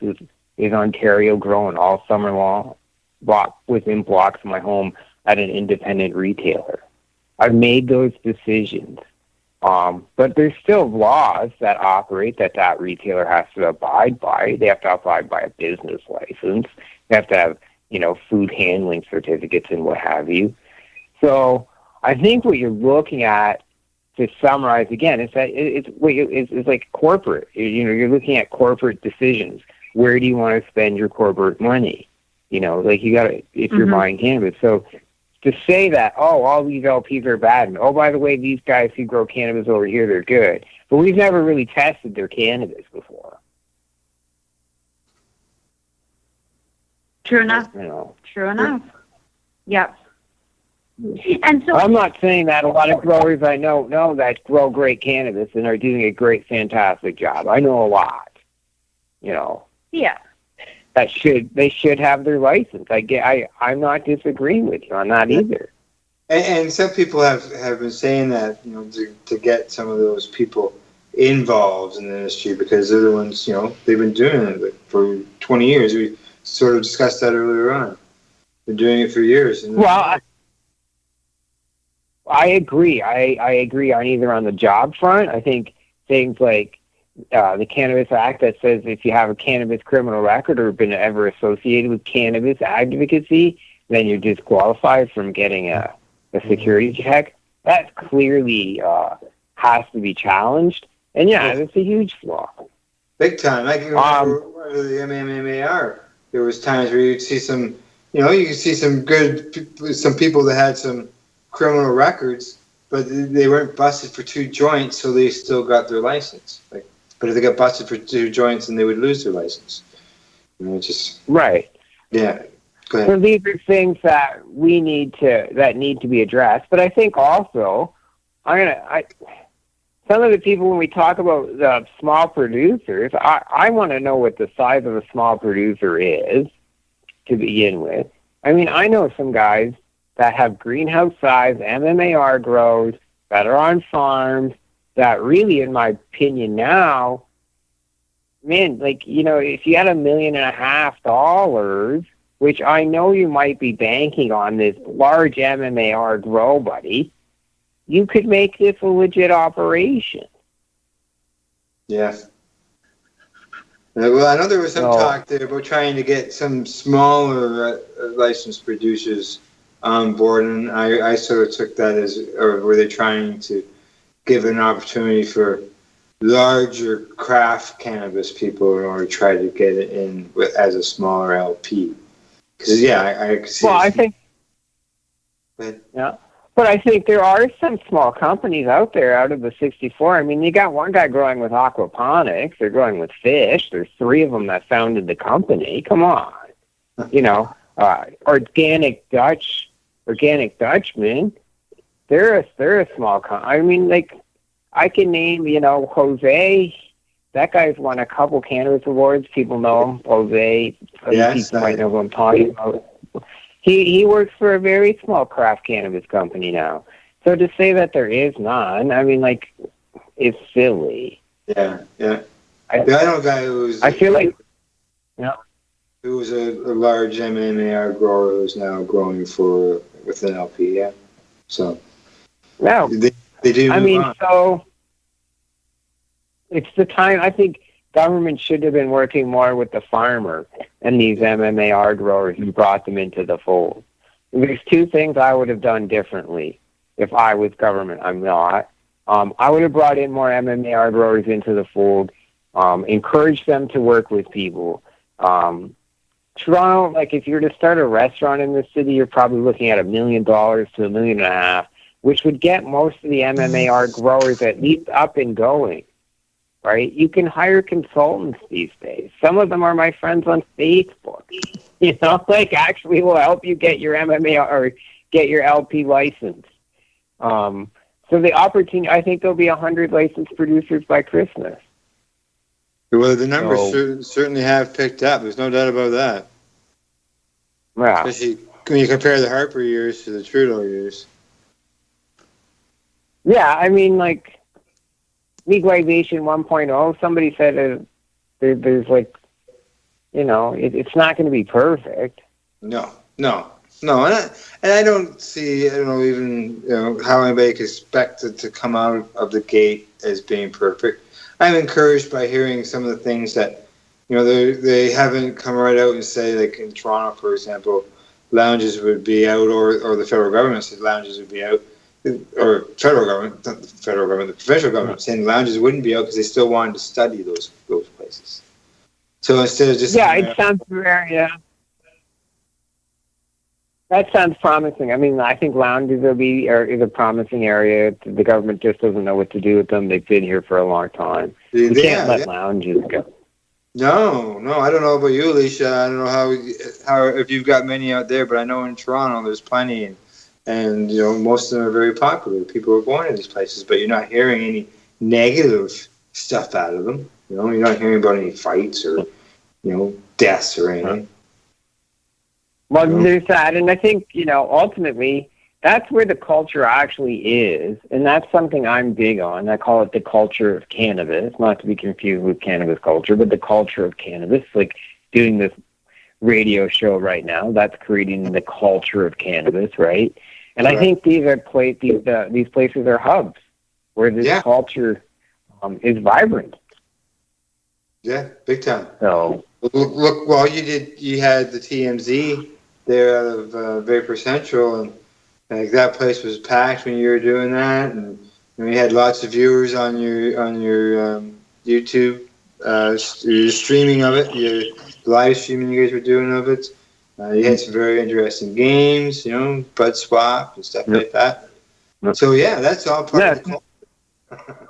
is Ontario grown all summer long, within blocks of my home at an independent retailer. I've made those decisions. But there's still laws that operate that retailer has to abide by. They have to abide by a business license. They have to have, food handling certificates and what have you. So I think what you're looking at, to summarize again, is that it's like corporate. You're looking at corporate decisions. Where do you want to spend your corporate money? Like you got to, if you're buying cannabis. So to say that, all these LPs are bad, and by the way, these guys who grow cannabis over here, they're good. But we've never really tested their cannabis before. True enough. True enough. Yep. And so I'm not saying that. A lot of growers I know that grow great cannabis and are doing a great, fantastic job. I know a lot. Yeah. They should have their license. I'm not disagreeing with you on that either. And some people have been saying that, to get some of those people involved in the industry, because they're the ones, they've been doing it for 20 years. We sort of discussed that earlier on. Been doing it for years. Well, I agree. I agree on either on the job front. I think things like the Cannabis Act that says if you have a cannabis criminal record or been ever associated with cannabis advocacy, then you're disqualified from getting a security check. That clearly has to be challenged. And that's a huge flaw. Big time. I can remember the MMAR. There was times where you'd see some, you could see some people that had some criminal records, but they weren't busted for 2 joints, so they still got their license. But if they got busted for 2 joints, then they would lose their license. Right. Yeah. Go ahead. So these are things that need to be addressed. But I think also, some of the people, when we talk about the small producers, I want to know what the size of a small producer is to begin with. I mean, I know some guys that have greenhouse size MMAR grows that are on farms that really, in my opinion now, man, if you had $1.5 million, which I know you might be banking on this large MMAR grow, buddy, you could make this a legit operation. Yeah. Well, I know there was some talk there about trying to get some smaller licensed producers on board, and I sort of took that as, or were they trying to give an opportunity for larger craft cannabis people in order to try to get it in as a smaller LP? Because I could see. Well, I think. Yeah. But I think there are some small companies out there out of the 64. I mean, you got one guy growing with aquaponics. They're growing with fish. There's 3 of them that founded the company. Come on. Organic Dutchman. They're a small company. I mean, I can name, Jose. That guy's won a couple cannabis awards. People know him. Jose. Yes. People might know who I'm talking about. He works for a very small craft cannabis company now. So to say that there is none, I mean, it's silly. Yeah. I know a guy who was. I feel like. Who was a large MMAR grower who's now growing with an LP. Yeah. So. No. They do. I mean, on. So. It's the time. I think government should have been working more with the farmer and these MMAR growers who brought them into the fold. There's 2 things I would have done differently if I was government. I'm not. I would have brought in more MMAR growers into the fold, encouraged them to work with people. Toronto, if you're to start a restaurant in the city, you're probably looking at $1 million to $1.5 million, which would get most of the MMAR growers at least up and going. Right? You can hire consultants these days. Some of them are my friends on Facebook. Actually will help you get your MMA or get your LP license. So the opportunity, I think there'll be 100 licensed producers by Christmas. Well, the numbers certainly have picked up. There's no doubt about that. Yeah. Especially when you compare the Harper years to the Trudeau years. Yeah, I mean, like, legalization 1.0, somebody said there's like, you know, it's not going to be perfect. No. And I don't know even, you know, how anybody could expect it to come out of the gate as being perfect. I'm encouraged by hearing some of the things that, you know, they haven't come right out and say, like in Toronto, for example, lounges would be out, or the federal government said lounges would be out, or federal government, not the federal government, the provincial government saying lounges wouldn't be out because they still wanted to study those places. So instead of just it sounds very that sounds promising. I mean, I think lounges is a promising area. The government just doesn't know what to do with them. They've been here for a long time. We can't let lounges go. No, I don't know about you, Alicia. I don't know how if you've got many out there, but I know in Toronto there's plenty, and you know most of them are very popular. People are going to these places, but you're not hearing any negative stuff out of them. You know, you're not hearing about any fights or deaths or anything. Well, there's that, and I think, you know, ultimately, that's where the culture actually is, and that's something I'm big on. I call it the culture of cannabis, not to be confused with cannabis culture, but the culture of cannabis, like doing this radio show right now, that's creating the culture of cannabis, right? And I think these places are hubs where this culture is vibrant. Yeah, big time. So look, well, you had the TMZ there out of Vapor Central, and like that place was packed when you were doing that, and we had lots of viewers on your YouTube, your streaming of it, your live streaming you guys were doing of it. You had some very interesting games, you know, Bud Swap and stuff like that. So yeah, that's all part of the culture.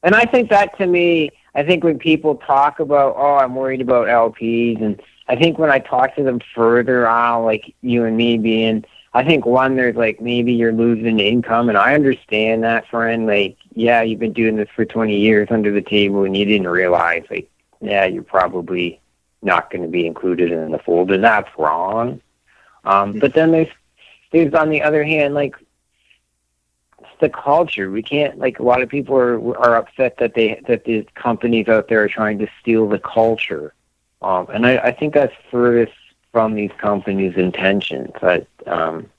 And I think that, to me, I think when people talk about, I'm worried about LPs, and I think when I talk to them further, like you and me being, I think one, there's like maybe you're losing income, and I understand that, friend. Like, yeah, you've been doing this for 20 years under the table, and you didn't realize, like, yeah, you're probably not going to be included in the fold, and that's wrong. But then there's on the other hand, like, the culture. We can't, like, a lot of people are upset that the companies out there are trying to steal the culture, and I think that's furthest from these companies' intentions. I don't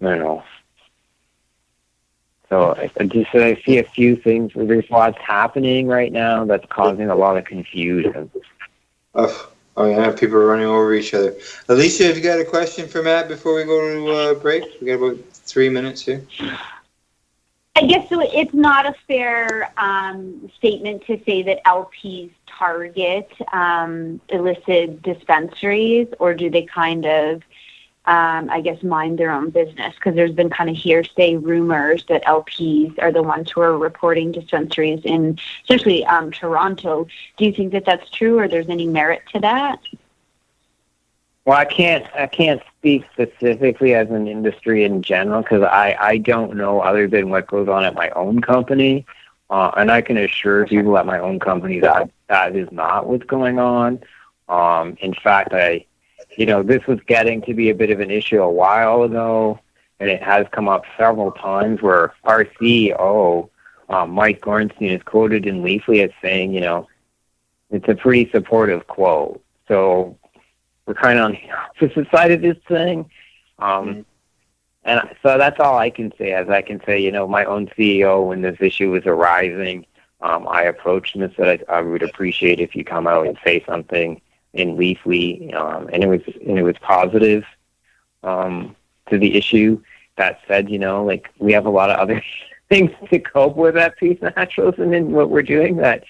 know. So I see a few things where there's lots happening right now that's causing a lot of confusion. Oh yeah, people are running over each other. Alicia, have you got a question for Matt before we go to break? We got about 3 minutes here. I guess so. It's not a fair statement to say that LPs target illicit dispensaries, or do they kind of, I guess, mind their own business? Because there's been kind of hearsay rumors that LPs are the ones who are reporting dispensaries in, especially Toronto. Do you think that that's true, or there's any merit to that? Well, I can't speak specifically as an industry in general, because I don't know other than what goes on at my own company, and I can assure people at my own company that is not what's going on. In fact, this was getting to be a bit of an issue a while ago, and it has come up several times where our CEO, Mike Gorenstein, is quoted in Leafly as saying, it's a pretty supportive quote. So we're kind of on the opposite side of this thing. And so that's all I can say. As I can say, my own CEO, when this issue was arising, I approached him and said I would appreciate if you come out and say something in Leafly, and it was positive to the issue. That said, we have a lot of other things to cope with at Peace Naturals, and in what we're doing that,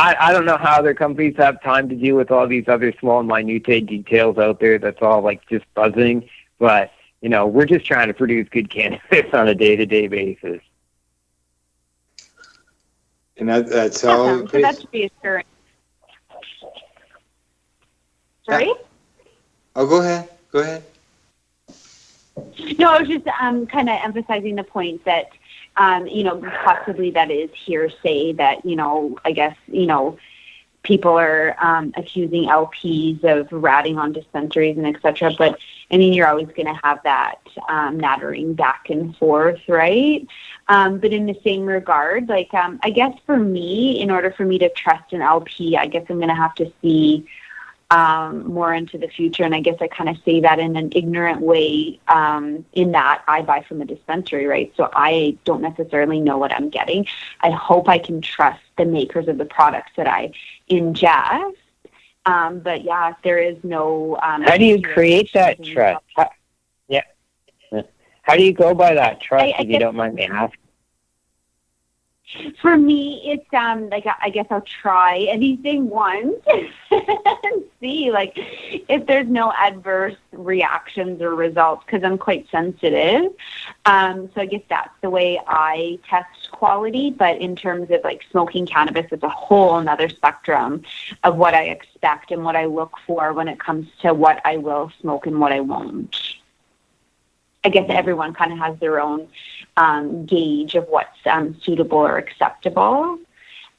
I don't know how other companies have time to deal with all these other small, minute details out there that's all like just buzzing. But, we're just trying to produce good cannabis on a day-to-day basis. And that's all. So that should be assuring. Sorry? Oh, go ahead. No, I was just kind of emphasizing the point that Possibly that is hearsay that, I guess, people are accusing LPs of ratting on dispensaries and et cetera. But, you're always going to have that nattering back and forth, right? But in the same regard, I guess for me, in order for me to trust an LP, I guess I'm going to have to see more into the future. And I guess I kind of say that in an ignorant way, in that I buy from a dispensary, right? So I don't necessarily know what I'm getting. I hope I can trust the makers of the products that I ingest. But yeah, if there is no... how do you create that trust? How do you go by that trust, if you don't mind me asking? For me, it's I guess I'll try anything once and see if there's no adverse reactions or results, because I'm quite sensitive. So I guess that's the way I test quality. But in terms of smoking cannabis, it's a whole another spectrum of what I expect and what I look for when it comes to what I will smoke and what I won't. I guess everyone kind of has their own gauge of what's suitable or acceptable.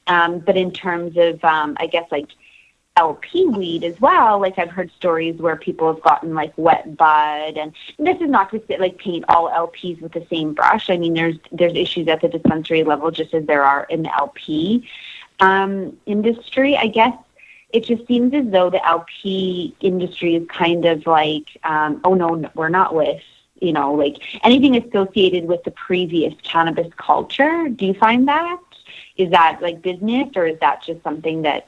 But in terms of, I guess, LP weed as well, I've heard stories where people have gotten wet bud. And this is not to say, paint all LPs with the same brush. There's issues at the dispensary level just as there are in the LP industry. I guess it just seems as though the LP industry is kind of oh, no, we're not with, anything associated with the previous cannabis culture. Do you find that? Is that business, or is that just something that,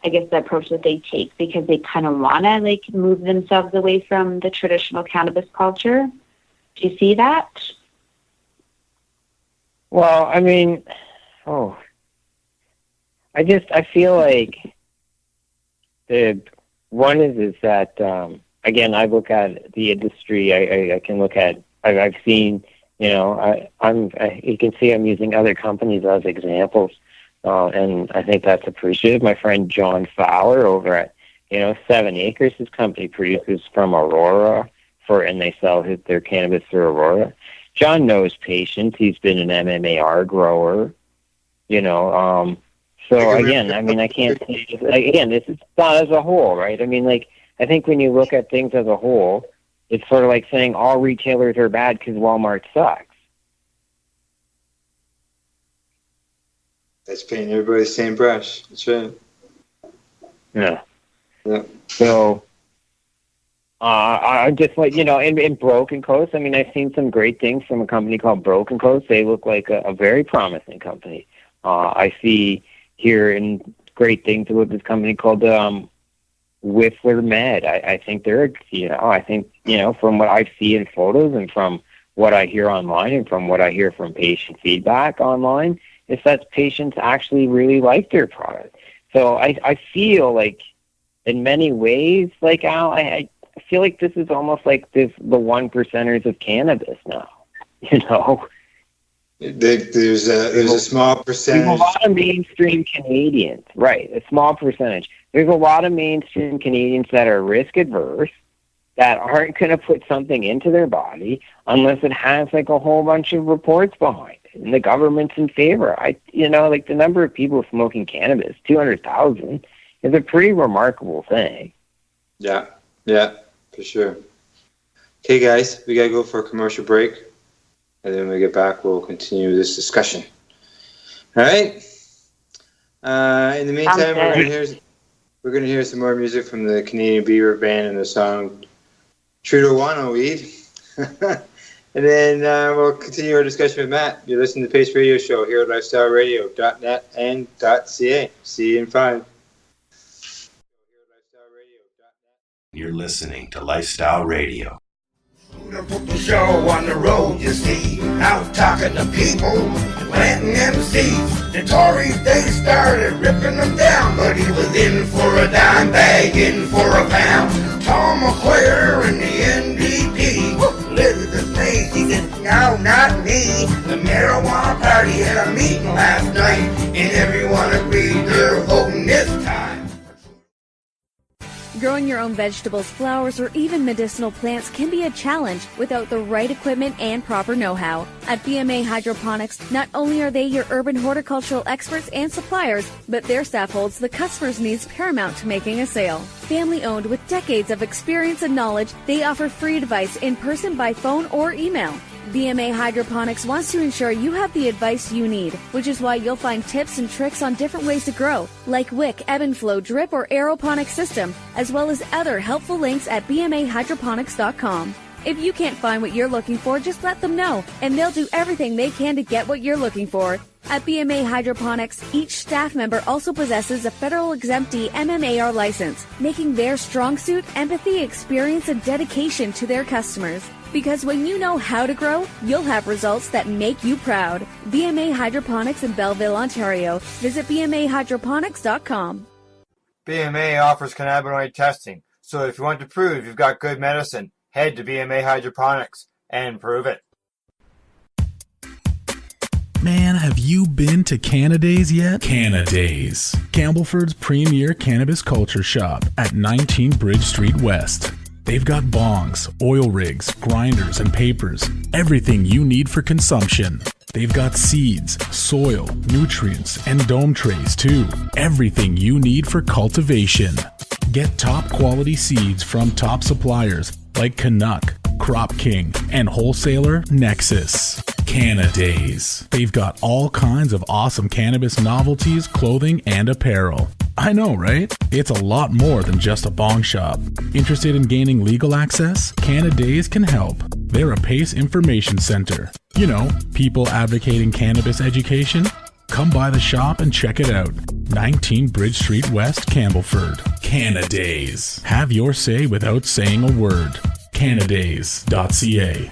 I guess, the approach that they take because they kind of want to move themselves away from the traditional cannabis culture? Do you see that? Well, I feel the one is that, again, I look at the industry. I can look at. I've seen. You can see I'm using other companies as examples, and I think that's appreciated. My friend John Fowler over at 7 Acres, his company produces from Aurora and they sell their cannabis through Aurora. John knows patients. He's been an MMAR grower. So again, I can't say this is not as a whole, right? I think when you look at things as a whole, it's sort of like saying all retailers are bad because Walmart sucks. That's painting everybody the same brush. That's right. Yeah. Yeah. So, I just in Broken Coast, I've seen some great things from a company called Broken Coast. They look like a very promising company. I see here in great things with this company called Whiffler Med. I think they're, from what I see in photos and from what I hear online and from what I hear from patient feedback online, is that patients actually really like their product. So I feel in many ways, Al, I feel like this is almost like the 1%ers of cannabis now, There's a small percentage. There's a lot of mainstream Canadians, right? A small percentage. There's a lot of mainstream Canadians that are risk adverse, that aren't going to put something into their body unless it has a whole bunch of reports behind it, and the government's in favor. The number of people smoking cannabis, 200,000, is a pretty remarkable thing. Yeah, for sure. Okay, guys, we gotta go for a commercial break. And then when we get back, we'll continue this discussion. All right. In the meantime, we're gonna hear some more music from the Canadian Beaver Band and the song Trudeauano Weed. And then we'll continue our discussion with Matt. You're listening to the Pace Radio Show here at lifestyleradio.net and .ca. See you in 5. You're listening to Lifestyle Radio. Put the show on the road, you see, out talking to people, planting them seeds. The Tories, they started ripping them down, but he was in for a dime bag, in for a pound. Tom McQuair and the NDP, Elizabeth Macy said, no, not me. The marijuana party had a meeting last night, and everyone agreed they're voting this time. Growing your own grown vegetables, flowers, or even medicinal plants can be a challenge without the right equipment and proper know-how. At BMA Hydroponics, not only are they your urban horticultural experts and suppliers, but their staff holds the customer's needs paramount to making a sale. Family-owned with decades of experience and knowledge, they offer free advice in person, by phone, or email. BMA Hydroponics wants to ensure you have the advice you need, which is why you'll find tips and tricks on different ways to grow, like wick, ebb and flow, drip, or aeroponic system, as well as other helpful links at bmahydroponics.com. If you can't find what you're looking for, just let them know, and they'll do everything they can to get what you're looking for. At BMA Hydroponics, each staff member also possesses a federal exemptee MMAR license, making their strong suit empathy, experience, and dedication to their customers. Because when you know how to grow, you'll have results that make you proud. BMA Hydroponics in Belleville, Ontario. Visit bmahydroponics.com. BMA offers cannabinoid testing, so if you want to prove you've got good medicine, head to BMA Hydroponics and prove it. Man, have you been to Canadays yet? Canadays, Campbellford's premier cannabis culture shop at 19 Bridge Street West. They've got bongs, oil rigs, grinders, and papers, everything you need for consumption. They've got seeds, soil, nutrients, and dome trays too. Everything you need for cultivation. Get top quality seeds from top suppliers like Canuck, Crop King, and wholesaler Nexus. Canadays. They've got all kinds of awesome cannabis novelties, clothing, and apparel. I know, right? It's a lot more than just a bong shop. Interested in gaining legal access? Canadays can help. They're a PACE information center. You know, people advocating cannabis education. Come by the shop and check it out. 19 Bridge Street West, Campbellford. Canadays. Have your say without saying a word. Canadays.ca.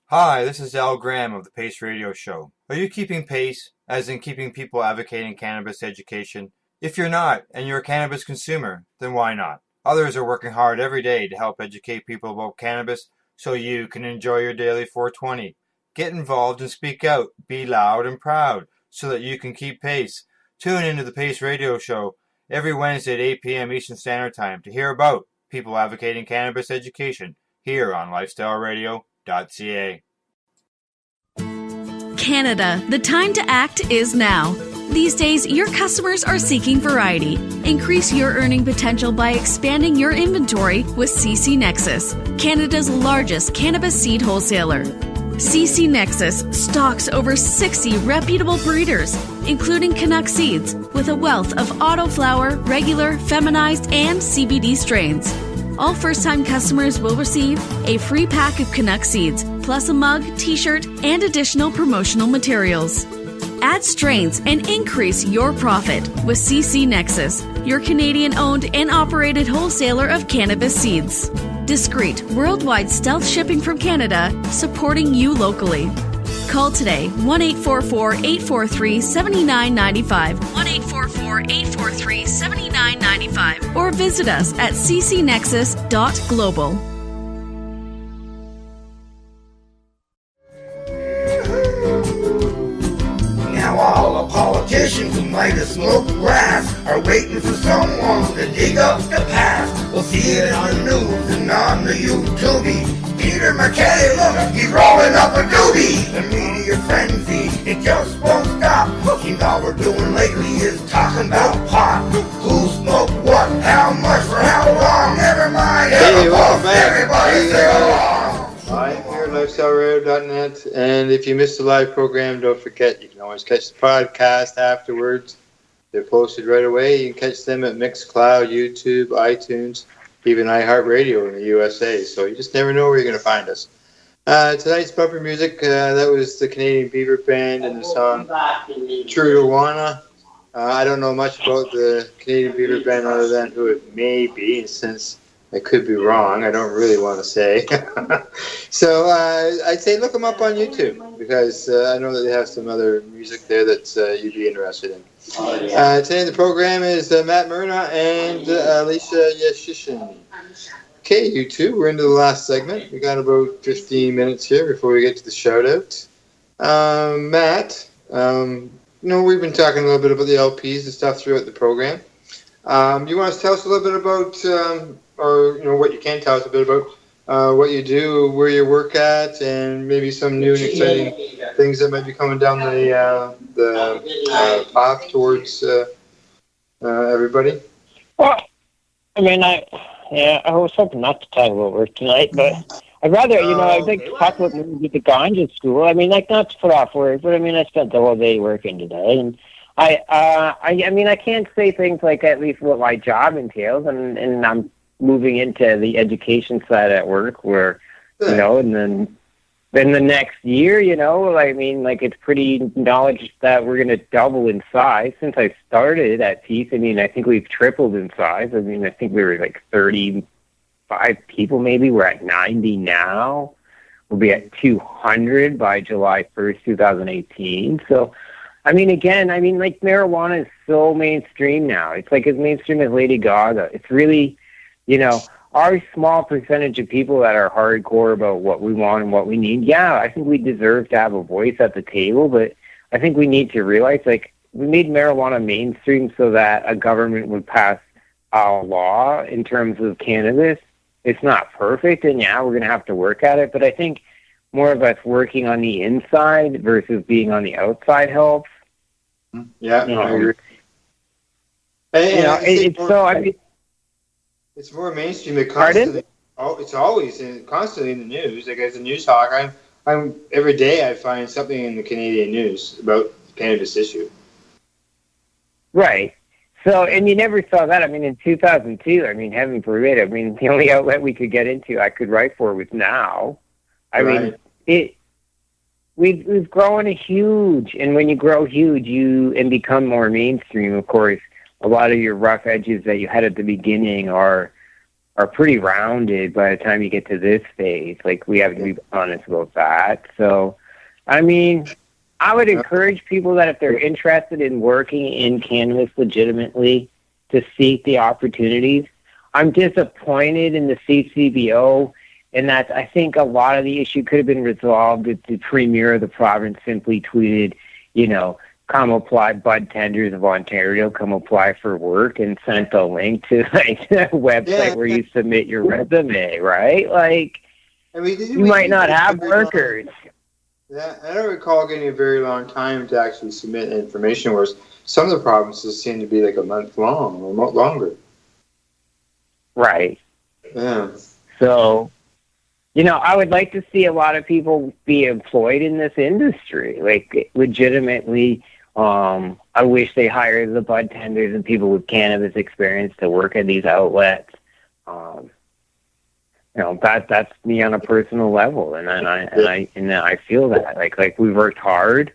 Hi, this is Al Graham of the Pace Radio Show. Are you keeping pace, as in keeping people advocating cannabis education? If you're not, and you're a cannabis consumer, then why not? Others are working hard every day to help educate people about cannabis so you can enjoy your daily 420. Get involved and speak out. Be loud and proud so that you can keep pace. Tune into the Pace Radio Show every Wednesday at 8 p.m. Eastern Standard Time to hear about people advocating cannabis education here on lifestyleradio.ca. Canada, the time to act is now. These days, your customers are seeking variety. Increase your earning potential by expanding your inventory with CC Nexus, Canada's largest cannabis seed wholesaler. CC Nexus stocks over 60 reputable breeders, including Canuck seeds, with a wealth of autoflower, regular, feminized, and CBD strains. All first-time customers will receive a free pack of Canuck seeds, plus a mug, t-shirt, and additional promotional materials. Add strains and increase your profit with CC Nexus, your Canadian-owned and operated wholesaler of cannabis seeds. Discreet, worldwide stealth shipping from Canada, supporting you locally. Call today, 1-844-843-7995, 1-844-843-7995, or visit us at ccnexus.global. Now all the politicians who might have smoked grass are waiting for someone to dig up the past. We'll see it on the news and on the YouTube. Peter McKay, look, he's rolling up a doobie. The media frenzy, it just won't stop. Seems all we're doing lately is talking about pot. Who smoked what, how much, for how long? Never mind, everybody sing along. I'm here at lifestyleradio.net, and if you missed the live program, don't forget you can always catch the podcast afterwards. They're posted right away. You can catch them at Mixcloud, YouTube, iTunes, even iHeartRadio in the USA. So you just never know where you're going to find us. Tonight's bumper music, that was the Canadian Beaver Band and the song True to Wanna. I don't know much about the Canadian Beaver Band other than who it may be, since I could be wrong. I don't really want to say. So I'd say look them up on YouTube, because I know that they have some other music there that you'd be interested in. Today the program is Matt Mernaugh and Alicia Yashcheshen. Okay, you two, we're into the last segment. We got about 15 minutes here before we get to the shout-out. Matt, we've been talking a little bit about the LPs and stuff throughout the program. You want to tell us a little bit about, or what you can tell us a bit about what you do, where you work at, and maybe some new and exciting things that might be coming down the path towards everybody? Well, I mean, I was hoping not to talk about work tonight, but I'd rather, I'd like to talk about moving to the ganja school. I mean, like, not to put off work, but I mean, I spent the whole day working today, and I mean, I can't say things like at least what my job entails, and I'm moving into the education side at work where, and then the next year, I mean, like, it's pretty knowledge that we're going to double in size. Since I started at Peace, I mean, I think we've tripled in size. I mean, I think we were like 35 people maybe. We're at 90 now. We'll be at 200 by July 1st, 2018. So, I mean, again, like, marijuana is so mainstream now. It's like as mainstream as Lady Gaga. It's really, our small percentage of people that are hardcore about what we want and what we need. Yeah, I think we deserve to have a voice at the table, but I think we need to realize, like, we made marijuana mainstream so that a government would pass a law in terms of cannabis. It's not perfect, and yeah, we're going to have to work at it, but I think more of us working on the inside versus being on the outside helps. Yeah, I agree. It's more mainstream. It's always constantly in the news. Like, as a news hawk, I'm every day I find something in the Canadian news about the cannabis issue. Right. So, and you never saw that. I mean, in 2002, I mean, heaven forbid, I mean, the only outlet we could get into, I could write for was Now. I mean, we've grown a huge, and when you grow huge, and become more mainstream, of course, a lot of your rough edges that you had at the beginning are pretty rounded by the time you get to this phase. Like, we have to be honest about that. So, I mean, I would encourage people that if they're interested in working in cannabis legitimately to seek the opportunities. I'm disappointed in the CCBO in that I think a lot of the issue could have been resolved if the premier of the province simply tweeted, come apply, bud tenders of Ontario, come apply for work, and sent a link to, like, a website where you submit your resume, right? Like, you might not have workers. Yeah, I don't recall getting a very long time to actually submit information, whereas some of the provinces seem to be like a month long or longer. Right. Yeah. So, I would like to see a lot of people be employed in this industry, like, legitimately. I wish they hired the bud tenders and people with cannabis experience to work at these outlets. That's me on a personal level, and I feel that like we worked hard,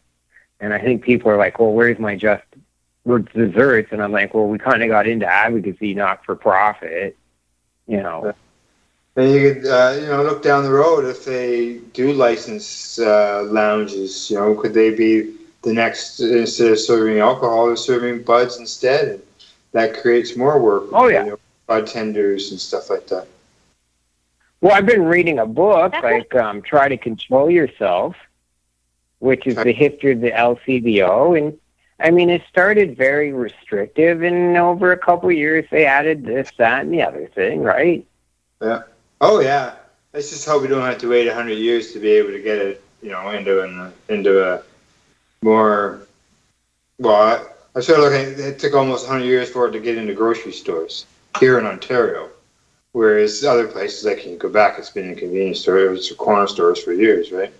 and I think people are like, well, where's my desserts? And I'm like, well, we kind of got into advocacy, not for profit, And you could, look down the road if they do license lounges. Could they be the next, instead of serving alcohol, they're serving buds instead? And that creates more work. Oh, yeah. Bud tenders and stuff like that. Well, I've been reading a book, like Try to Control Yourself, which is the history of the LCBO. And, I mean, it started very restrictive, and over a couple of years, they added this, that, and the other thing, right? Yeah. Oh, yeah. Let's just hope we don't have to wait 100 years to be able to get it, into a more, well, I started looking, it took almost 100 years for it to get into grocery stores here in Ontario. Whereas other places like in Quebec, it's been in convenience stores or corner stores for years, right?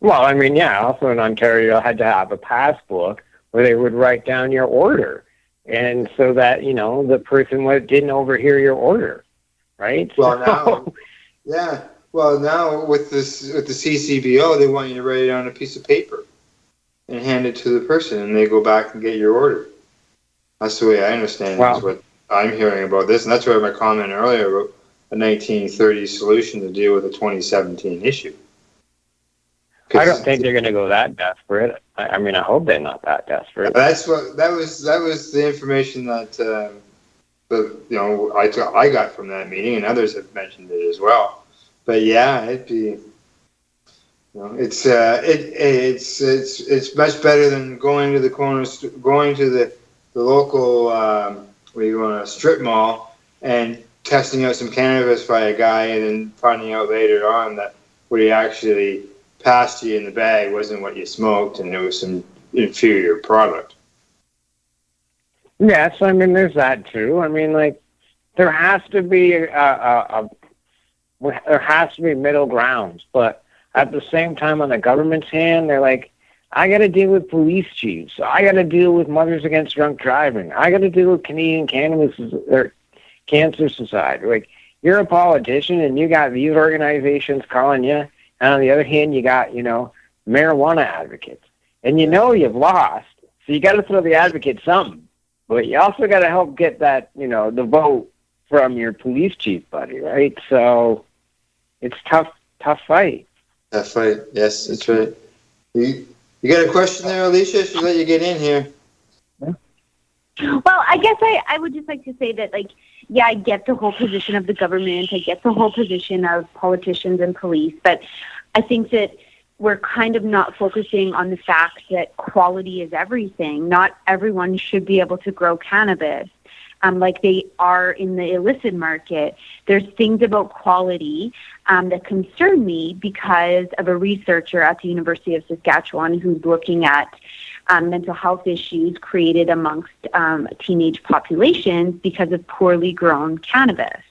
Well, I mean, yeah, also in Ontario, I had to have a pass book where they would write down your order. And so that, the person didn't overhear your order, right? Well, now with the CCBO, they want you to write it on a piece of paper and hand it to the person, and they go back and get your order. That's the way I understand it, is what I'm hearing about this, and that's why my comment earlier about a 1930s solution to deal with a 2017 issue. I don't think they're going to go that desperate. I mean, I hope they're not that desperate. That was the information that I got from that meeting, and others have mentioned it as well. But yeah, it'd be, it's much better than going to the corner, going to local where you want a strip mall and testing out some cannabis by a guy and then finding out later on that what he actually passed you in the bag wasn't what you smoked and it was some inferior product. Yes, I mean, there's that too. I mean, like, there has to be there has to be middle grounds, but at the same time, on the government's hand, they're like, I got to deal with police chiefs. I got to deal with Mothers Against Drunk Driving. I got to deal with Canadian Cancer Society. Like, you're a politician and you got these organizations calling you, and on the other hand, you got, marijuana advocates. And you've lost, so you got to throw the advocate something. But you also got to help get that, the vote from your police chief buddy, right? So it's tough fight. Tough fight, yes, that's right. You got a question there, Alicia? Should let you get in here. Well, I guess I would just like to say that, like, yeah, I get the whole position of the government. I get the whole position of politicians and police. But I think that we're kind of not focusing on the fact that quality is everything. Not everyone should be able to grow cannabis like they are in the illicit market. There's things about quality that concern me because of a researcher at the University of Saskatchewan who's looking at mental health issues created amongst teenage populations because of poorly grown cannabis.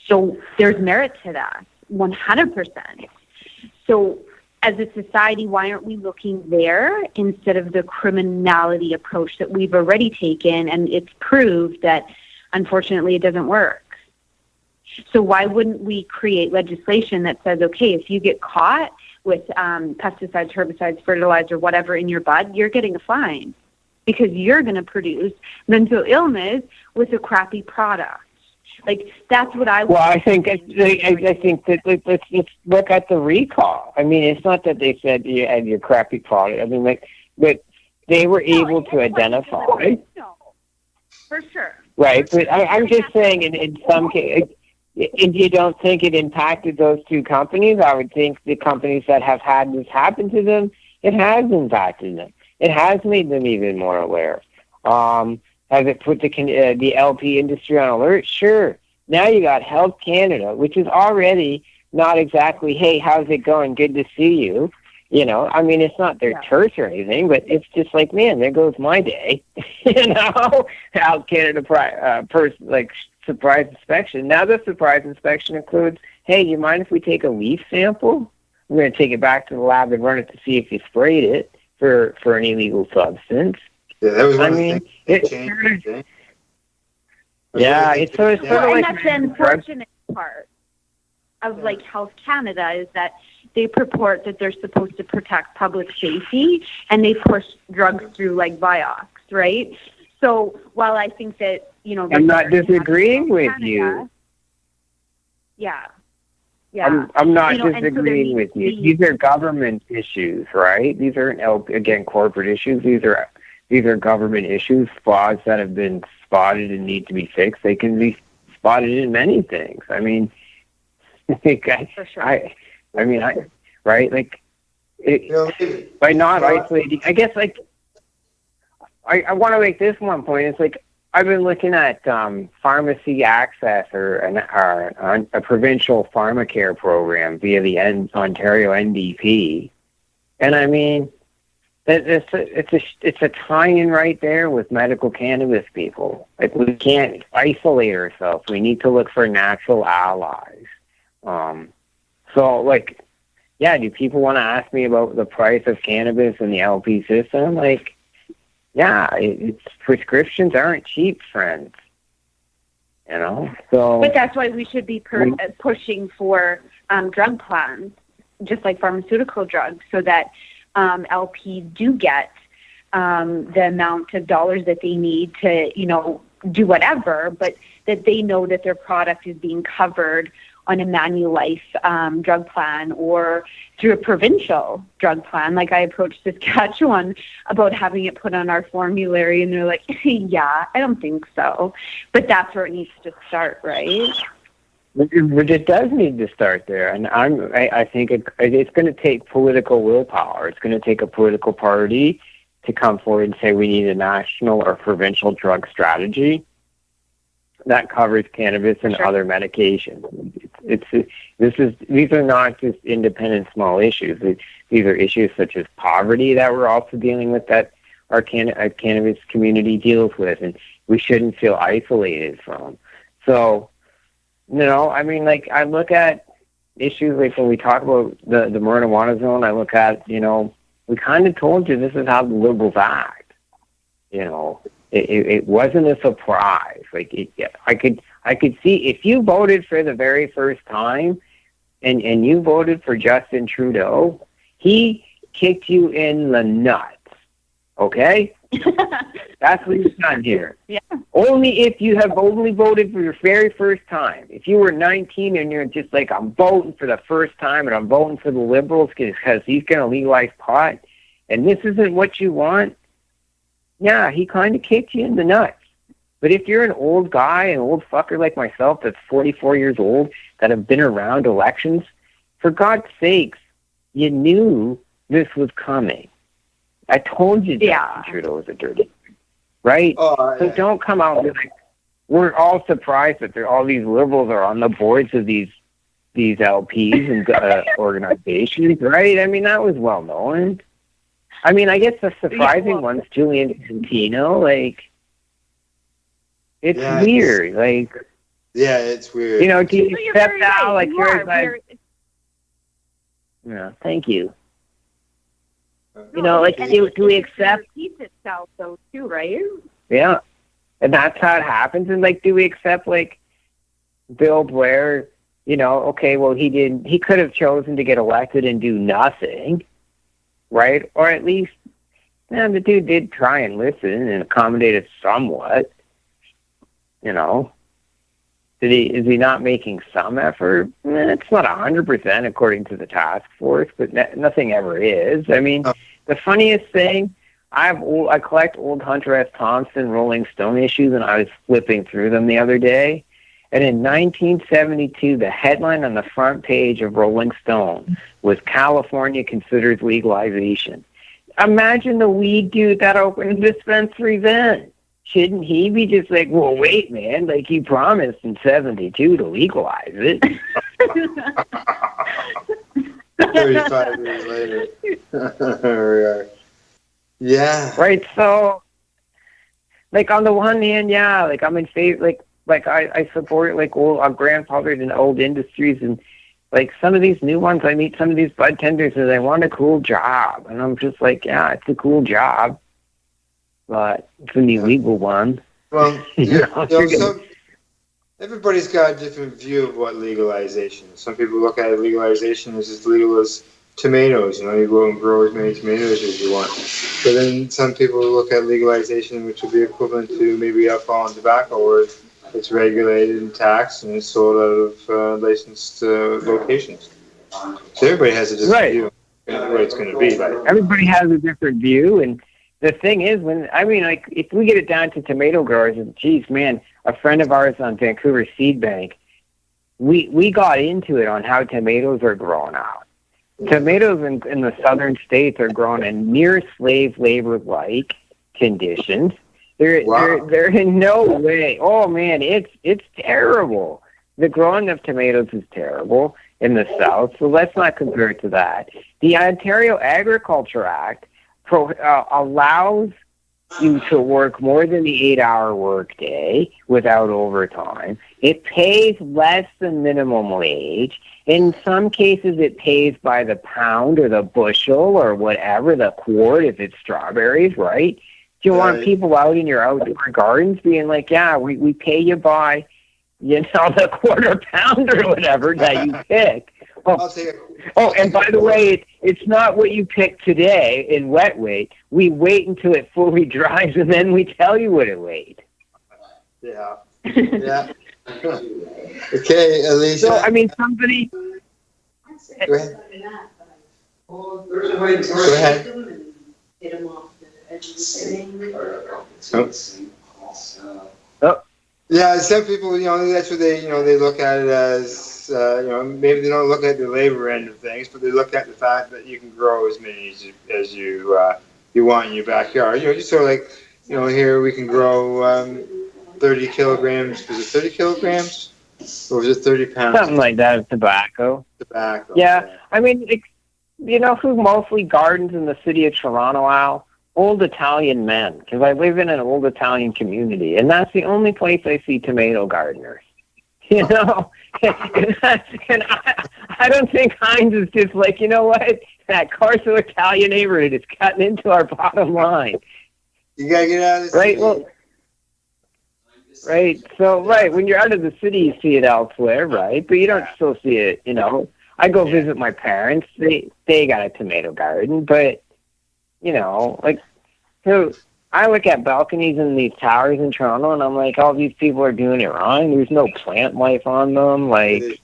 So there's merit to that, 100%. So as a society, why aren't we looking there instead of the criminality approach that we've already taken, and it's proved that, unfortunately, it doesn't work? So why wouldn't we create legislation that says, okay, if you get caught with pesticides, herbicides, fertilizer, whatever in your bud, you're getting a fine because you're going to produce mental illness with a crappy product. Like, that's what I. Well, I think that let's look at the recall. I mean, it's not that they said you had your crappy product. I mean, but they were able to identify. No, for sure. Right, but I'm just saying, in some cases, if you don't think it impacted those two companies, I would think the companies that have had this happen to them, it has impacted them. It has made them even more aware. Has it put the LP industry on alert? Sure. Now you got Health Canada, which is already not exactly, hey, how's it going? Good to see you. I mean, it's not their church or anything, but it's just like, man, there goes my day. Health Canada surprise inspection. Now the surprise inspection includes, hey, do you mind if we take a leaf sample? We're going to take it back to the lab and run it to see if you sprayed it for an illegal substance. Yeah, that was one it's sort of like, that's the unfortunate part of like Health Canada is that they purport that they're supposed to protect public safety and they push drugs through like Vioxx, right? So while I think that, I'm not disagreeing with you. Yeah. I'm not disagreeing with you. These are government issues, right? These aren't, again, corporate issues. These are government issues, flaws that have been spotted and need to be fixed. They can be spotted in many things. I mean, for sure. Right? Like, by not isolating, I guess, like, I want to make this one point. It's like, I've been looking at pharmacy access or a provincial pharmacare program via the Ontario NDP, and I mean, it's a tie-in right there with medical cannabis people. Like, we can't isolate ourselves. We need to look for natural allies. So, like, yeah, do people want to ask me about the price of cannabis in the LP system? Like, yeah, it's prescriptions aren't cheap, friends. So. But that's why we should be pushing for drug plans, just like pharmaceutical drugs, so that LPs do get the amount of dollars that they need to, do whatever, but that they know that their product is being covered on a Manulife drug plan or through a provincial drug plan. Like, I approached Saskatchewan about having it put on our formulary, and they're like, yeah, I don't think so. But that's where it needs to start, right? But it does need to start there, and I think it's going to take political willpower. It's going to take a political party to come forward and say we need a national or provincial drug strategy that covers cannabis and other medications. These are not just independent small issues. These are issues such as poverty that we're also dealing with, that our cannabis community deals with, and we shouldn't feel isolated from. So, I mean, like, I look at issues like when we talk about the marijuana zone, I look at, we kind of told you this is how the Liberals act. It wasn't a surprise. Like, I could see if you voted for the very first time and you voted for Justin Trudeau, he kicked you in the nuts. Okay? That's what he's done here. Yeah. Only if you have only voted for your very first time. If you were 19 and you're just like, I'm voting for the first time and I'm voting for the Liberals because he's going to legalize pot, and this isn't what you want, yeah, he kind of kicked you in the nuts. But if you're an old guy, an old fucker like myself that's 44 years old, that have been around elections, for God's sakes, you knew this was coming. I told you Justin Trudeau was a dirty, right? So don't come out and be like, we're all surprised that all these Liberals are on the boards of these LPs and organizations, right? I mean, that was well known. I mean, I guess the surprising one's Julian Santino. Like, it's weird. It's weird. Do you accept that? Like, yeah, thank you. Do we accept? It repeats itself, though, too, right? Yeah, and that's how it happens. And do we accept Bill Blair? Okay, well, he could have chosen to get elected and do nothing, right? Or at least, the dude did try and listen and accommodate it somewhat. Is he not making some effort? It's not 100% according to the task force, but nothing ever is. I mean, the funniest thing, I collect old Hunter S. Thompson Rolling Stone issues, and I was flipping through them the other day. And in 1972, the headline on the front page of Rolling Stone was "California Considers Legalization." Imagine the weed dude that opened a dispensary then. Shouldn't he be just like, well, wait, man, like you promised in 72 to legalize it? 35 years later. Here we are. Yeah. Right, so, on the one hand, I'm in favor, I support, our grandfathers and old industries, and, some of these new ones, I meet some of these bud tenders, and they want a cool job, and I'm just like, yeah, it's a cool job. But it's an illegal one. Well, everybody's got a different view of what legalization is. Some people look at legalization as as legal as tomatoes. You go and grow as many tomatoes as you want. But then some people look at legalization, which would be equivalent to maybe alcohol and tobacco, where it's regulated and taxed and it's sold out of licensed locations. So everybody has a different view of what it's going to be like. Everybody has a different view, and the thing is, if we get it down to tomato growers, and geez, man, a friend of ours on Vancouver Seed Bank, we got into it on how tomatoes are grown out. Tomatoes in the southern states are grown in near slave labor-like conditions. They're in no way. Oh man, it's terrible. The growing of tomatoes is terrible in the south, so let's not compare it to that. The Ontario Agriculture Act allows you to work more than the 8-hour workday without overtime. It pays less than minimum wage. In some cases, it pays by the pound or the bushel or whatever, the quart if it's strawberries, right? Do you want people out in your outdoor gardens being like, yeah, we pay you by, the quarter pound or whatever that you pick? Oh, and by the way, it's not what you pick today in wet weight. We wait until it fully dries, and then we tell you what it weighed. Yeah. Yeah. Okay, Alicia. So, somebody... Go ahead. Go ahead. Oh. Yeah, some people, that's what they look at it as. Maybe they don't look at the labor end of things, but they look at the fact that you can grow as many as you you want in your backyard. Just sort of like, here we can grow 30 kilograms. Was it 30 kilograms? Or was it 30 pounds? Something like that of tobacco. Tobacco. Yeah. I mean, who mostly gardens in the city of Toronto, Al? Old Italian men, because I live in an old Italian community, and that's the only place I see tomato gardeners. And I don't think Heinz is just like, you know what, that Corso Italian neighborhood is cutting into our bottom line. You gotta get out of the right? city. Well, right. So, when you're out of the city, you see it elsewhere, right? But you don't still see it, I go visit my parents. They got a tomato garden, but, so I look at balconies in these towers in Toronto, and I'm like, all these people are doing it wrong. There's no plant life on them. Like,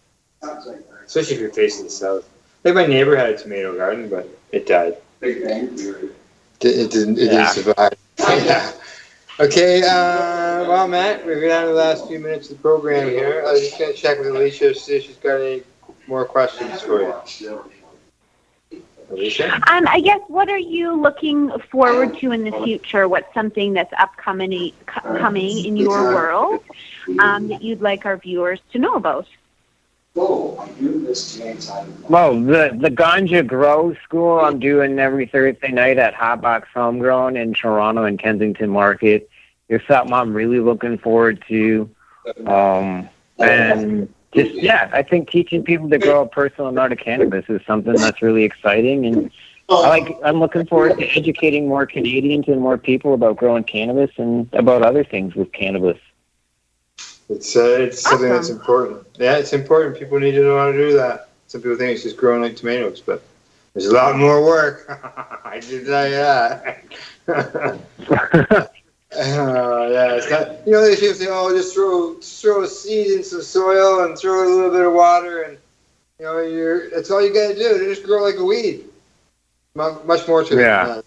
especially if you're facing the south. Like my neighbor had a tomato garden, but it died. It didn't survive. Yeah. Okay, well, Matt, we're down to the last few minutes of the program here. I was just going to check with Alicia, see if she's got any more questions for you. Alicia? I guess, what are you looking forward to in the future? What's something that's coming in your world that you'd like our viewers to know about? Well, the Ganja Grow School I'm doing every Thursday night at Hotbox Homegrown in Toronto and Kensington Market is something I'm really looking forward to. And just, I think teaching people to grow a personal amount of cannabis is something that's really exciting. And I'm looking forward to educating more Canadians and more people about growing cannabis and about other things with cannabis. It's something that's important. Yeah, it's important. People need to know how to do that. Some people think it's just growing like tomatoes, but there's a lot more work. I did tell you that. It's not. They say, just throw a seed in some soil and throw a little bit of water, and that's all you got to do. They just grow like a weed. Much more to that.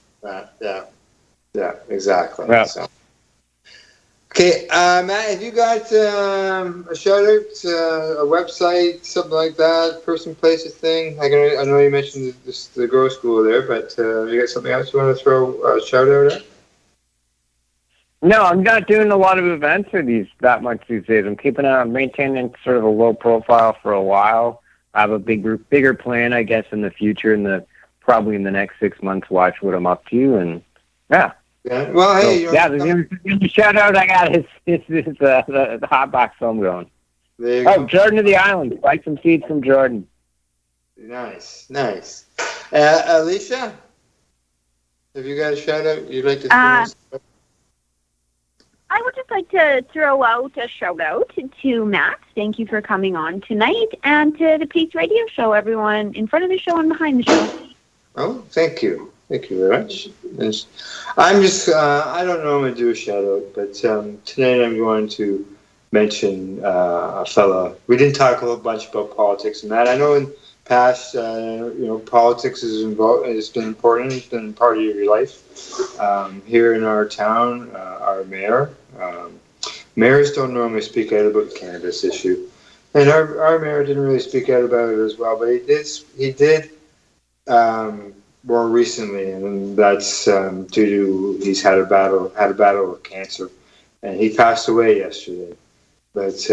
Yeah, exactly. Yeah. So. Okay, Matt, have you got a shout out, a website, something like that, person, place, a thing? I know you mentioned the Grow School there, but you got something else you want to throw a shout out at? No, I'm not doing a lot of events that much these days. I'm maintaining sort of a low profile for a while. I have a bigger plan, I guess, in the future, probably in the next 6 months. Watch what I'm up to, and yeah. Well, hey, the shout out I got is the Hotbox Homegrown. Jordan of the Island. Buy some seeds from Jordan. Nice. Alicia, have you got a shout out you'd like to throw? I would just like to throw out a shout out to Matt. Thank you for coming on tonight, and to the Pace Radio Show, everyone in front of the show and behind the show. Oh, thank you. Thank you very much. I'm just, I don't normally do a shout out, but tonight I'm going to mention a fella. We didn't talk a whole bunch about politics and that. I know in past, politics has been important. It's been part of your life. Here in our town, our mayor, mayors don't normally speak out about the cannabis issue. And our mayor didn't really speak out about it as well, but he did more recently, and that's due to he's had a battle with cancer, and he passed away yesterday. But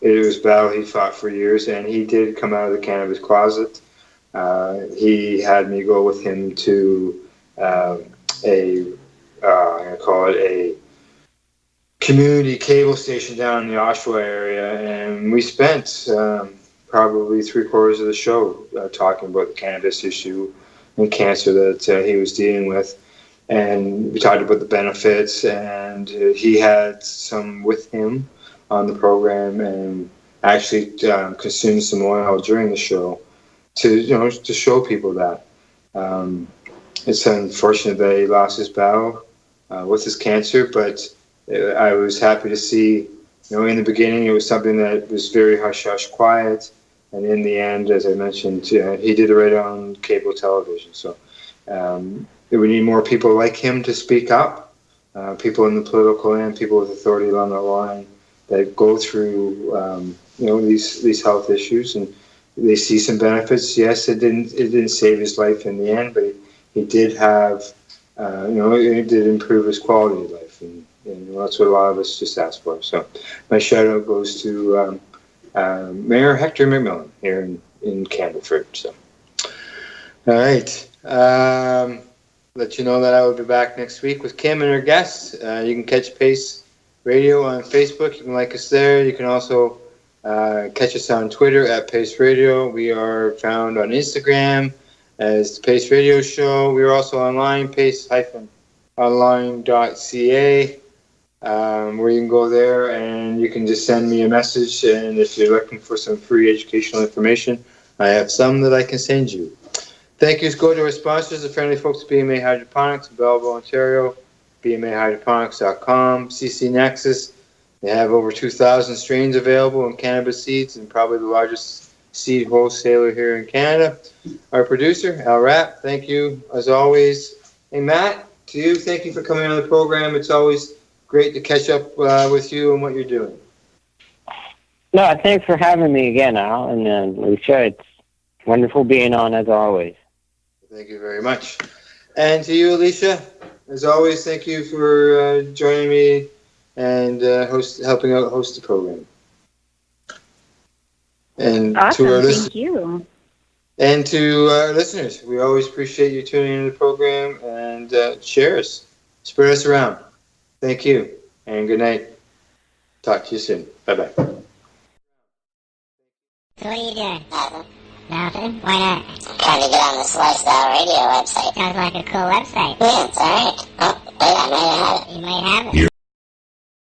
it was a battle he fought for years, and he did come out of the cannabis closet. He had me go with him to I'm gonna call it a community cable station down in the Oshawa area, and we spent probably 3/4 of the show talking about the cannabis issue and cancer that he was dealing with. And we talked about the benefits, and he had some with him on the program, and actually consumed some oil during the show to show people that. It's unfortunate that he lost his battle with his cancer, but I was happy to see, in the beginning it was something that was very hush-hush quiet, and in the end, as I mentioned, he did it right on cable television. So we need more people like him to speak up, people in the political land, people with authority along the line that go through these health issues, and they see some benefits. Yes, it didn't save his life in the end, but he did have, it did improve his quality of life, and that's what a lot of us just ask for. So my shout out goes to Mayor Hector McMillan here in Campbellford. So, all right. Let you know that I will be back next week with Kim and her guests. You can catch Pace Radio on Facebook. You can like us there. You can also catch us on Twitter at Pace Radio. We are found on Instagram as the Pace Radio Show. We are also online, pace-online.ca, where you can go there and you can just send me a message. And if you're looking for some free educational information, I have some that I can send you. Thank yous go to our sponsors, the friendly folks at BMA Hydroponics in Belleville, Ontario, bmahydroponics.com, CC Nexus. They have over 2,000 strains available in cannabis seeds and probably the largest seed wholesaler here in Canada. Our producer, Al Rapp, thank you as always. Hey, Matt, to you, thank you for coming on the program. It's always great to catch up with you and what you're doing. No, thanks for having me again, Al. And Alicia, it's wonderful being on as always. Thank you very much. And to you, Alicia, as always, thank you for joining me and helping out host the program. And awesome, to our thank you. And to our listeners, we always appreciate you tuning into the program and share us, spread us around. Thank you, and good night. Talk to you soon. Bye-bye. So what are you doing? Nothing? Why not? Trying to get on this Lifestyle Radio website. Sounds like a cool website. Yeah, it's alright. Oh, wait, I might have it. You might have it.